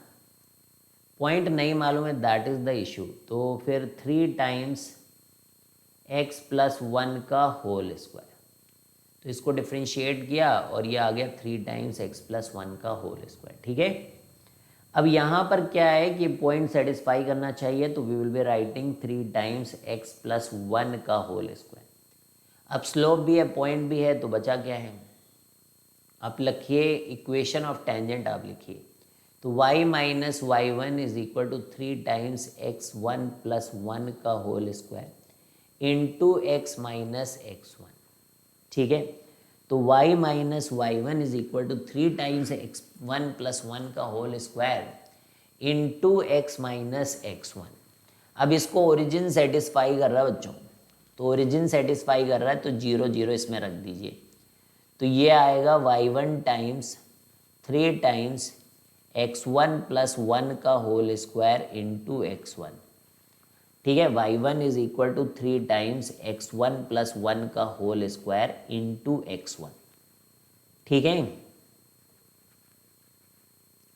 पॉइंट नहीं मालूम है, दैट इज द इशू। तो फिर 3 टाइम्स x प्लस 1 का होल स्क्वायर, तो इसको डिफ्रेंशिएट किया और ये आ गया 3 टाइम्स x प्लस 1 का होल स्क्वायर। ठीक है, अब यहाँ पर क्या है कि पॉइंट सेटिस्फाई करना चाहिए, तो we will be writing 3 times x plus 1 का होल स्क्वायर। अब स्लोप भी है, पॉइंट भी है, तो बचा क्या है? आप लिखिए इक्वेशन ऑफ टेंजेंट, आप लिखिए तो y minus y one is equal to 3 times x1 plus 1 का whole square into x minus x1। ठीक है, तो y minus y one is equal to 3 times x1 plus 1 का whole square into x minus x1। अब इसको ओरिजिन सेटिस्फाई कर रहा है बच्चों, तो ओरिजिन सेटिस्फाई कर रहा है तो 0 0 इसमें रख दीजिए। तो ये आएगा y1 times 3 times x1 plus 1 का होल स्क्वायर इंटू x1। ठीक है, y1 is equal to 3 times x1 plus 1 का होल स्क्वायर इंटू x1। ठीक है,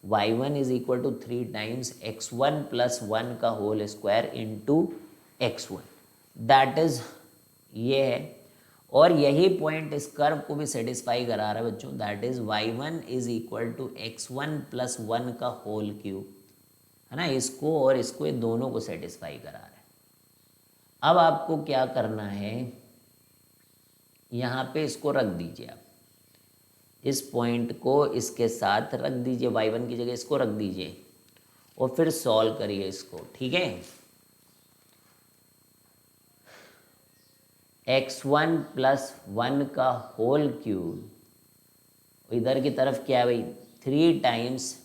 y1 is equal to 3 times x1 plus 1 का whole square into x1, that is ये है। और यही पॉइंट इस कर्व को भी सेटिस्फाई करा रहा है बच्चों, that is y1 is equal to x1 plus 1 का होल क्यूब, है ना। इसको और इसको, ये दोनों को सेटिस्फाई करा रहा है। अब आपको क्या करना है, यहाँ पे इसको रख दीजिए आप, इस पॉइंट को इसके साथ रख दीजिए, y1 की जगह इसको रख दीजिए और फिर सॉल्व करिए इसको। ठीक है, x1 प्लस 1 का होल क्यूब, इधर की तरफ क्या है भाई 3 टाइम्स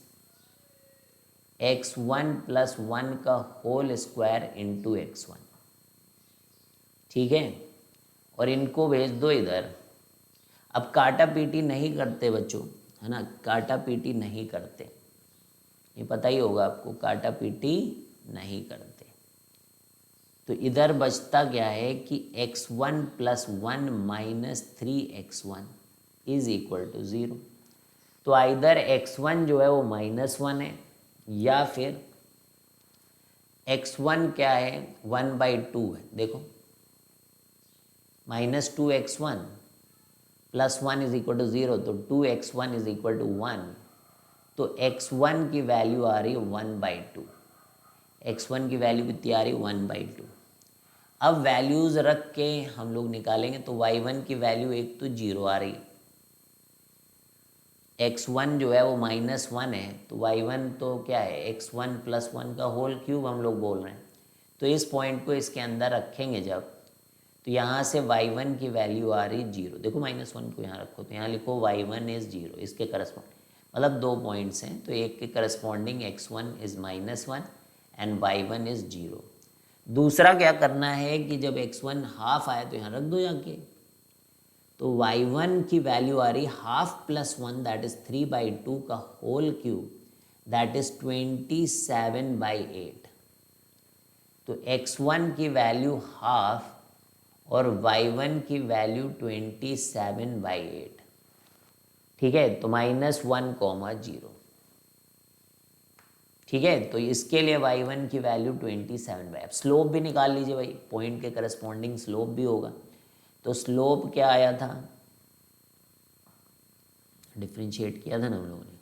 x1 प्लस 1 का होल स्क्वायर इंटू x1, ठीक है। और इनको भेज दो इधर। अब काटा पीटी नहीं करते बच्चों, है ना, काटा पीटी नहीं करते, ये पता ही होगा आपको, काटा पीटी नहीं करते। तो इधर बचता क्या है कि x1 plus 1 minus 3x1 is equal to 0। तो आइदर x1 जो है वो -1 है, या फिर x1 क्या है 1/2 है। देखो -2x1 plus 1 is equal to 0, तो 2x1 इज इक्वल टू 1। तो x1 की वैल्यू आ रही है 1/2, x1 की वैल्यू कितनी आ रही है 1/2। अब वैल्यूज़ रख के हम लोग निकालेंगे, तो y1 की वैल्यू एक तो 0 आ रही है, x1 जो है वो -1 है, तो y1 तो क्या है x1 प्लस 1 का होल क्यूब हम लोग बोल रहे हैं। तो इस पॉइंट को इसके अंदर रखेंगे जब, तो यहाँ से y1 की वैल्यू आ रही 0। देखो -1 को यहाँ रखो, तो यहाँ लिखो y1 इज़ 0, इसके करस्पॉन्ड, मतलब 2 पॉइंट्स हैं, तो एक के corresponding x1 is -1 and y1 is 0। दूसरा क्या करना है कि जब x1 हाफ आए तो यहाँ रख दो जाके, तो y1 की वैल्यू आ रही हाफ प्लस 1 दैट इज 3/2 का होल क्यूब दैट इज 27/8। तो x1 की वैल्यू हाफ और y1 की वैल्यू 27/8, ठीक है। तो -1, 0, ठीक है। तो इसके लिए y1 की वैल्यू 27/8। अब स्लोप भी निकाल लीजिए भाई, पॉइंट के करस्पॉन्डिंग स्लोप भी होगा। तो स्लोप क्या आया था, डिफ्रेंशिएट किया था ना हम लोगों ने,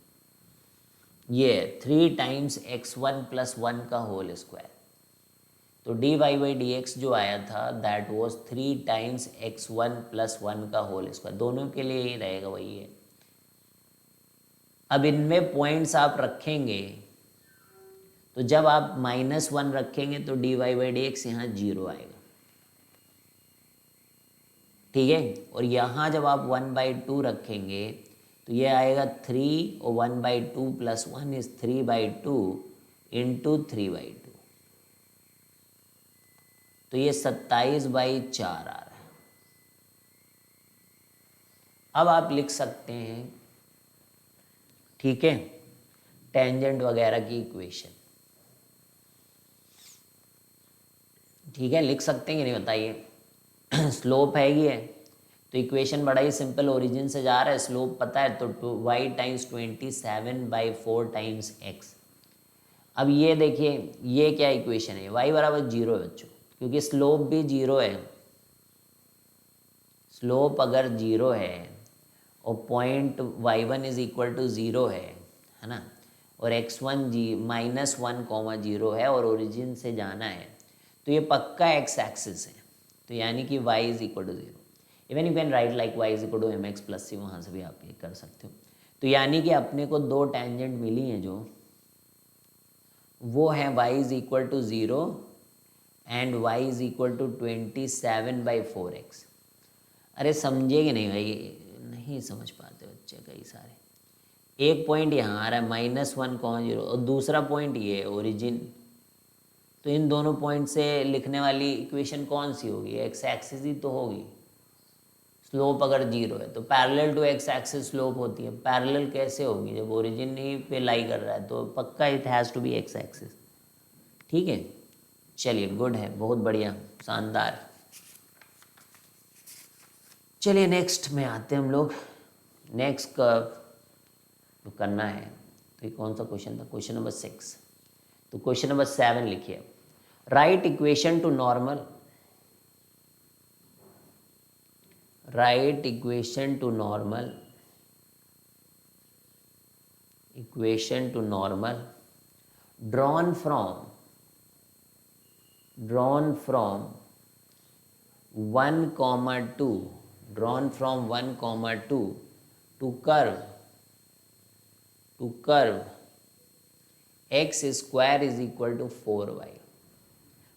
ये 3 टाइम्स x1 प्लस 1 का होल स्क्वायर। तो dy/dx जो आया था that was 3 times x1 plus 1 का होल स्क्वायर, दोनों के लिए ही रहेगा वही है। अब इनमें पॉइंट्स आप रखेंगे, तो जब आप -1 रखेंगे तो dy/dx यहाँ 0 आएगा, ठीक है। और यहाँ जब आप 1/2 रखेंगे तो ये आएगा 3, और 1/2 प्लस 1 इज 3/2 इंटू 3/2, तो ये 27/4 आ रहा है। अब आप लिख सकते हैं, ठीक है, टेंजेंट वगैरह की इक्वेशन, ठीक है, लिख सकते हैं कि नहीं बताइए। स्लोप है ही है, तो इक्वेशन बड़ा ही सिंपल, ओरिजिन से जा रहा है, स्लोप पता है, तो y टाइम्स 27/4 टाइम्स x। अब ये देखिए ये क्या इक्वेशन है, y बराबर 0 है बच्चों, क्योंकि स्लोप भी 0 है। स्लोप अगर 0 है और point y1 is equal to 0 है ना, और x1 -1, 0 है और ओरिजिन से जाना है, तो ये पक्का x एक्सिस है। तो यानी कि y is equal to 0। Even you can write like y is equal to mx plus c, वहाँ से भी आप ये कर सकते हो। तो यानी कि अपने को 2 टेंजेंट मिली हैं, जो वो है y is equal to 0 and y is equal to 27/4x। अरे समझेगे नहीं भाई, नहीं समझ पाते बच्चे कई सारे। एक पॉइंट यहाँ आ रहा है -1, 0, और दूसरा पॉइंट ये है ओरिजिन। तो इन दोनों पॉइंट से लिखने वाली इक्वेशन कौन सी होगी, एक्स एक्सिस ही तो होगी। स्लोप अगर 0 है तो parallel to x axis slope होती है। पैरेलल कैसे होगी, जब ओरिजिन ही पे लाई कर रहा है, तो पक्का it has to be x axis, ठीक है। चलिए गुड है, बहुत बढ़िया, शानदार। चलिए नेक्स्ट में आते हैं हम लोग। नेक्स्ट कर्व तो करना है, तो ये कौन सा क्वेश्चन था, क्वेश्चन नंबर 6। तो क्वेश्चन नंबर 7 लिखिए, right equation to normal, right equation to normal, equation to normal drawn from 1, 2, drawn from 1, 2 to curve x square is equal to 4y,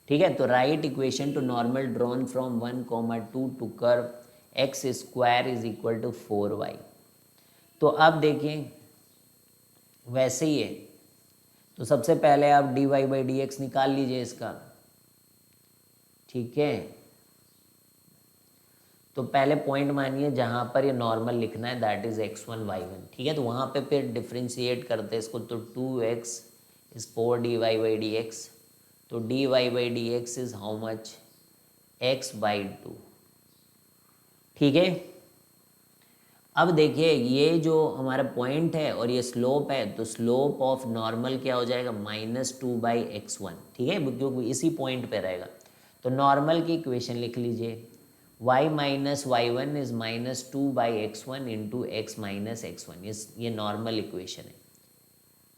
ठीक है, तो write equation to normal drawn from 1,2 to curve x square is equal to 4y। तो अब देखें वैसे ही है, तो सबसे पहले आप dy बाई डी एक्स निकाल लीजिए इसका। ठीक है, तो पहले पॉइंट मानिए जहाँ पर ये नॉर्मल लिखना है, दैट इज x1 y1। ठीक है, तो वहाँ पे फिर डिफ्रेंशिएट करते हैं इसको, तो 2x is 4dy by d x. तो dy by d x is how much, x by 2। ठीक है, अब देखिए ये जो हमारा पॉइंट है और ये स्लोप है, तो स्लोप ऑफ नॉर्मल क्या हो जाएगा, -2/x1। ठीक है, क्योंकि इसी पॉइंट पे रहेगा। तो नॉर्मल की इक्वेशन लिख लीजिए, y minus y1 is -2/x1 into x minus x1। ये नॉर्मल इक्वेशन है,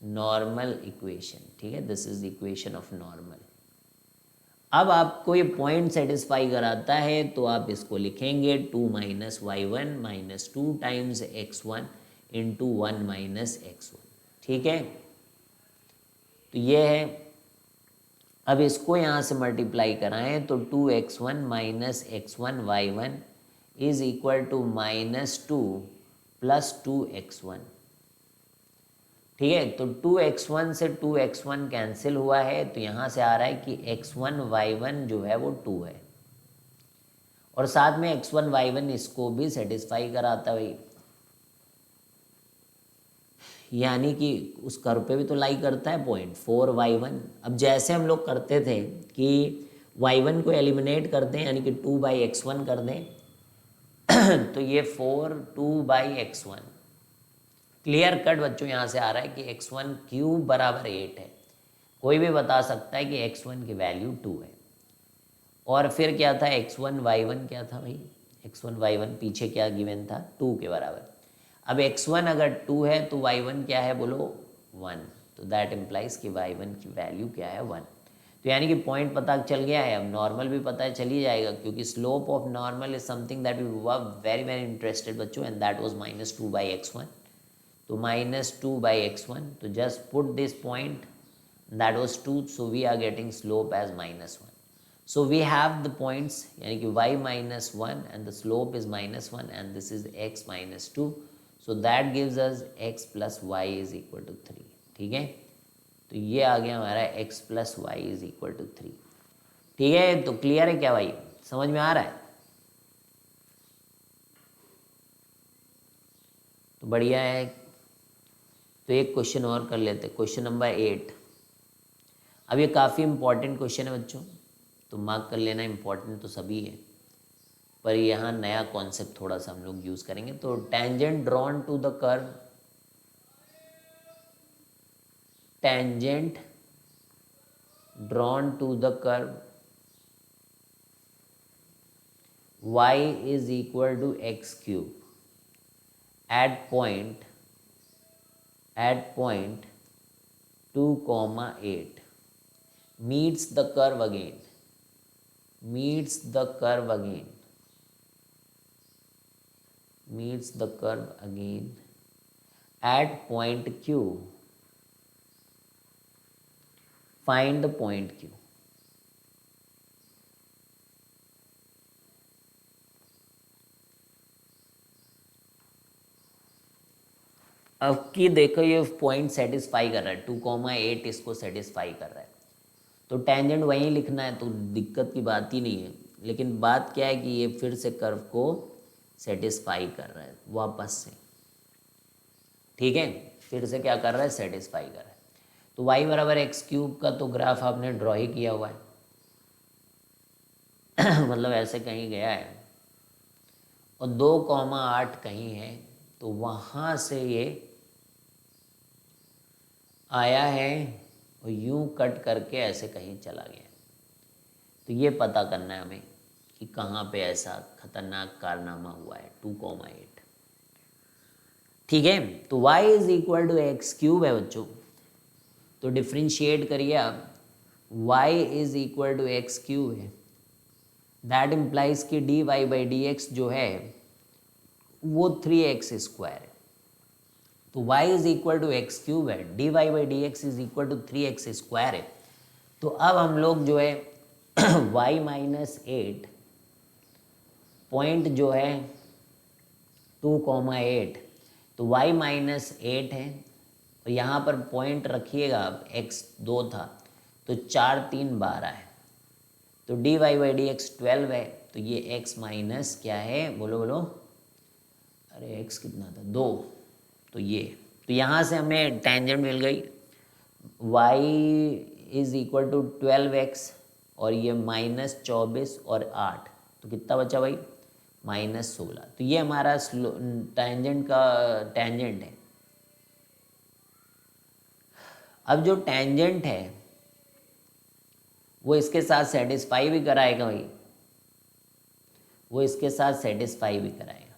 नॉर्मल इक्वेशन। ठीक है, this is equation of normal. अब आपको ये पॉइंट सेटिस्फाई कराता है तो आप इसको लिखेंगे 2 minus y1 minus 2 times x1 into 1 minus x1। ठीक है, तो ये है। अब इसको यहाँ से मल्टीप्लाई कराएं तो 2x1 minus x1 y1 is equal to -2 plus 2x1। ठीक है, तो 2x1 से 2x1 कैंसिल हुआ है, तो यहाँ से आ रहा है कि x1 y1 जो है वो 2 है, और साथ में x1 y1 इसको भी सेटिस्फाई कराता है भाई, यानी कि उस कर्व पे भी तो लाई करता है पॉइंट 4y1। अब जैसे हम लोग करते थे कि y1 को एलिमिनेट कर दें, यानी कि 2/x1 कर दें तो ये 2/x1 क्लियर कट बच्चों यहाँ से आ रहा है कि x1 क्यूब बराबर 8 है। कोई भी बता सकता है कि x1 की वैल्यू 2 है। और फिर क्या था, x1 y1 क्या था भाई, x1 y1 पीछे क्या गिवन था, 2 के बराबर। अब x1 अगर 2 है तो y1 क्या है बोलो, 1। तो दैट इम्प्लाइज कि y1 की वैल्यू क्या है, 1। तो यानी कि पॉइंट पता चल गया है। अब नॉर्मल भी पता चली जाएगा, क्योंकि slope of normal is something that we were very very interested बच्चों, एंड दैट वाज -2/x1। तो -2/x1, तो just put this point, that was 2, so we are getting slope as -1। So we have the points, यानी कि y minus 1 and the slope is -1 and this is x minus 2. So that gives us x plus y is equal to 3. ठीक है, तो ये आ गया हमारा x plus y is equal to 3। ठीक है, तो क्लियर है क्या भाई, समझ में आ रहा है? तो बढ़िया है। तो एक क्वेश्चन और कर लेते, क्वेश्चन नंबर 8। अब ये काफ़ी इंपॉर्टेंट क्वेश्चन है बच्चों, तो मार्क कर लेना, इम्पॉर्टेंट तो सभी है, पर यहाँ नया कॉन्सेप्ट थोड़ा सा हम लोग यूज़ करेंगे। तो tangent drawn to the curve, tangent drawn to the curve y is equal to x cube at point 2,8 meets the curve again at point q, find the point q। अब की देखो ये पॉइंट सेटिस्फाई कर रहा है, 2,8 इसको सेटिस्फाई कर रहा है, तो टेंजेंट वहीं लिखना है, तो दिक्कत की बात ही नहीं है। लेकिन बात क्या है कि ये फिर से कर्व को सेटिस्फाई कर रहा है वापस से। ठीक है, फिर से क्या कर रहा है, सेटिस्फाई कर रहा है। तो y बराबर एक्स क्यूब का तो ग्राफ आपने ड्रॉ ही किया हुआ है मतलब ऐसे कहीं गया है और 2,8 कहीं है, तो वहाँ से ये आया है और यूं कट करके ऐसे कहीं चला गया। तो ये पता करना है हमें कि कहाँ पे ऐसा खतरनाक कारनामा हुआ है, 2,8। ठीक है, तो y is equal to x cube है बच्चों, तो डिफ्रेंशिएट करिए आप, y is equal to x cube है, दैट इम्प्लाइज कि dy बाई डी एक्स जो है वो 3x स्क्वायर है। तो y is equal to x cube है, dy by d x is equal to 3x square है। तो अब हम लोग जो है y माइनस 8 पॉइंट जो है 2,8, तो y माइनस 8 है और यहाँ पर पॉइंट रखिएगा आप x 2 था तो 4 3 12 है, तो dy बाई डी एक्स 12 है, तो ये x माइनस क्या है, बोलो बोलो, अरे x कितना था 2, तो ये, तो यहाँ से हमें टेंजेंट मिल गई y is equal to 12x और ये माइनस 24 और 8, तो कितना बचा भाई माइनस 16, तो ये हमारा टेंजेंट का टेंजेंट है। अब जो टेंजेंट है वो इसके साथ सेटिस्फाई भी कराएगा भाई, वो इसके साथ सेटिस्फाई भी कराएगा।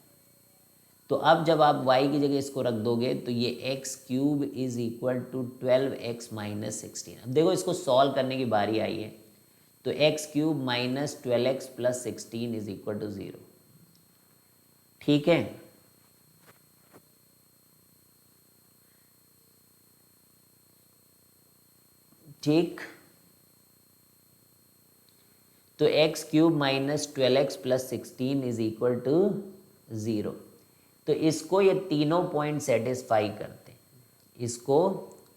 तो अब जब आप y की जगह इसको रख दोगे तो ये x cube is equal to 12x minus 16। अब देखो इसको सॉल्व करने की बारी आई है, तो x cube minus 12x plus 16 is equal to 0। ठीक है, ठीक, तो x cube minus 12x plus 16 is equal to 0। तो इसको ये तीनों पॉइंट सेटिस्फाई करते हैं, इसको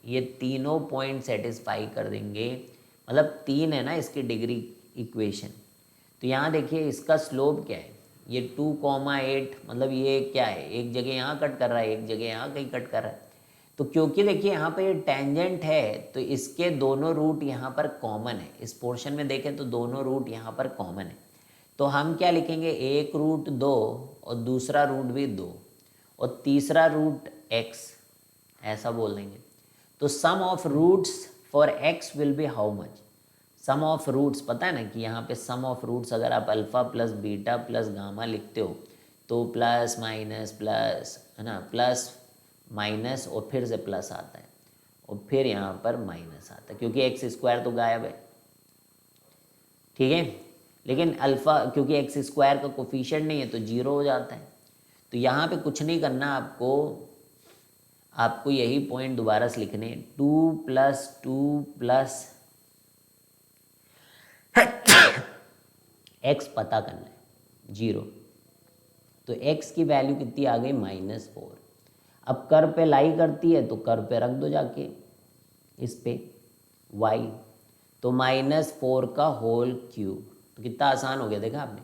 ये तीनों पॉइंट सेटिस्फाई कर देंगे, मतलब 3 है ना इसकी डिग्री इक्वेशन। तो यहाँ देखिए इसका स्लोप क्या है, ये 2,8, मतलब ये क्या है, एक जगह यहाँ कट कर रहा है, एक जगह यहाँ कहीं कट कर रहा है। तो क्योंकि देखिए यहाँ पे ये टेंजेंट है तो इसके दोनों रूट यहाँ पर कॉमन है, इस पोर्शन में देखें तो दोनों रूट यहाँ पर कॉमन है। तो हम क्या लिखेंगे, एक रूट 2 और दूसरा रूट भी 2 और तीसरा रूट x, ऐसा बोल देंगे। तो sum of roots for x will be how much, sum of roots पता है ना कि यहाँ पे सम ऑफ रूट्स अगर आप alpha plus beta plus gamma लिखते हो तो प्लस माइनस प्लस है ना, प्लस माइनस और फिर से प्लस आता है और फिर यहाँ पर माइनस आता है, क्योंकि एक्स स्क्वायर तो गायब है। ठीक है, लेकिन अल्फ़ा क्योंकि एक्स स्क्वायर का कोफिशिएंट नहीं है तो 0 हो जाता है। तो यहाँ पे कुछ नहीं करना आपको, आपको यही पॉइंट दोबारा से लिखने, 2 प्लस एक्स पता करना है 0, तो x की वैल्यू कितनी आ गई -4। अब कर पे लाई करती है तो कर पे रख दो जाके इस पे y, तो -4 का होल क्यूब, तो कितना आसान हो गया देखा आपने।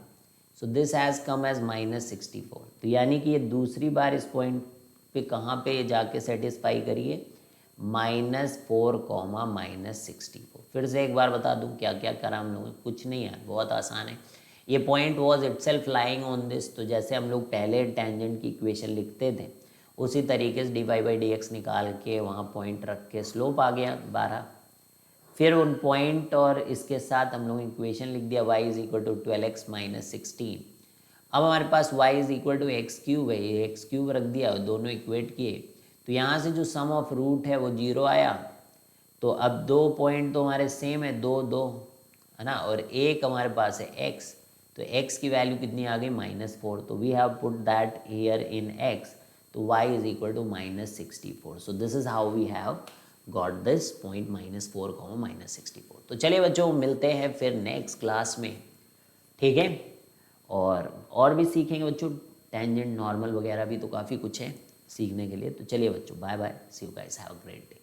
So this has come as -64, तो यानी कि ये दूसरी बार इस पॉइंट पे कहाँ पे जाके सेटिस्फाई करिए, -4 कॉमा -64। फिर से एक बार बता दूं क्या क्या करा हम लोगों ने, कुछ नहीं है, बहुत आसान है। ये point was itself lying on this, तो जैसे हम लोग पहले टेंजेंट की इक्वेशन लिखते थे उसी तरीके से dy बाई डी एक्स निकाल के वहाँ पॉइंट रख के स्लोप आ गया 12। फिर उन पॉइंट और इसके साथ हम लोग इक्वेशन लिख दिया y is equal to 12x minus 16। अब हमारे पास y is equal to x cube है, ये एक्स क्यूब रख दिया, दोनों इक्वेट किए, तो यहाँ से जो सम ऑफ रूट है वो 0 आया। तो अब 2 पॉइंट तो हमारे सेम है, 2 2 है ना, और एक हमारे पास है x, तो x की वैल्यू कितनी आ गई -4, तो we have put that here in x, तो y is equal to -64। So this is how we have got this point -4 -64। तो चलिए बच्चों मिलते हैं फिर नेक्स्ट क्लास में, ठीक है, और भी सीखेंगे बच्चों, टेंजेंट नॉर्मल वगैरह भी तो काफ़ी कुछ है सीखने के लिए। तो चलिए बच्चों bye bye, see you guys, have a great day.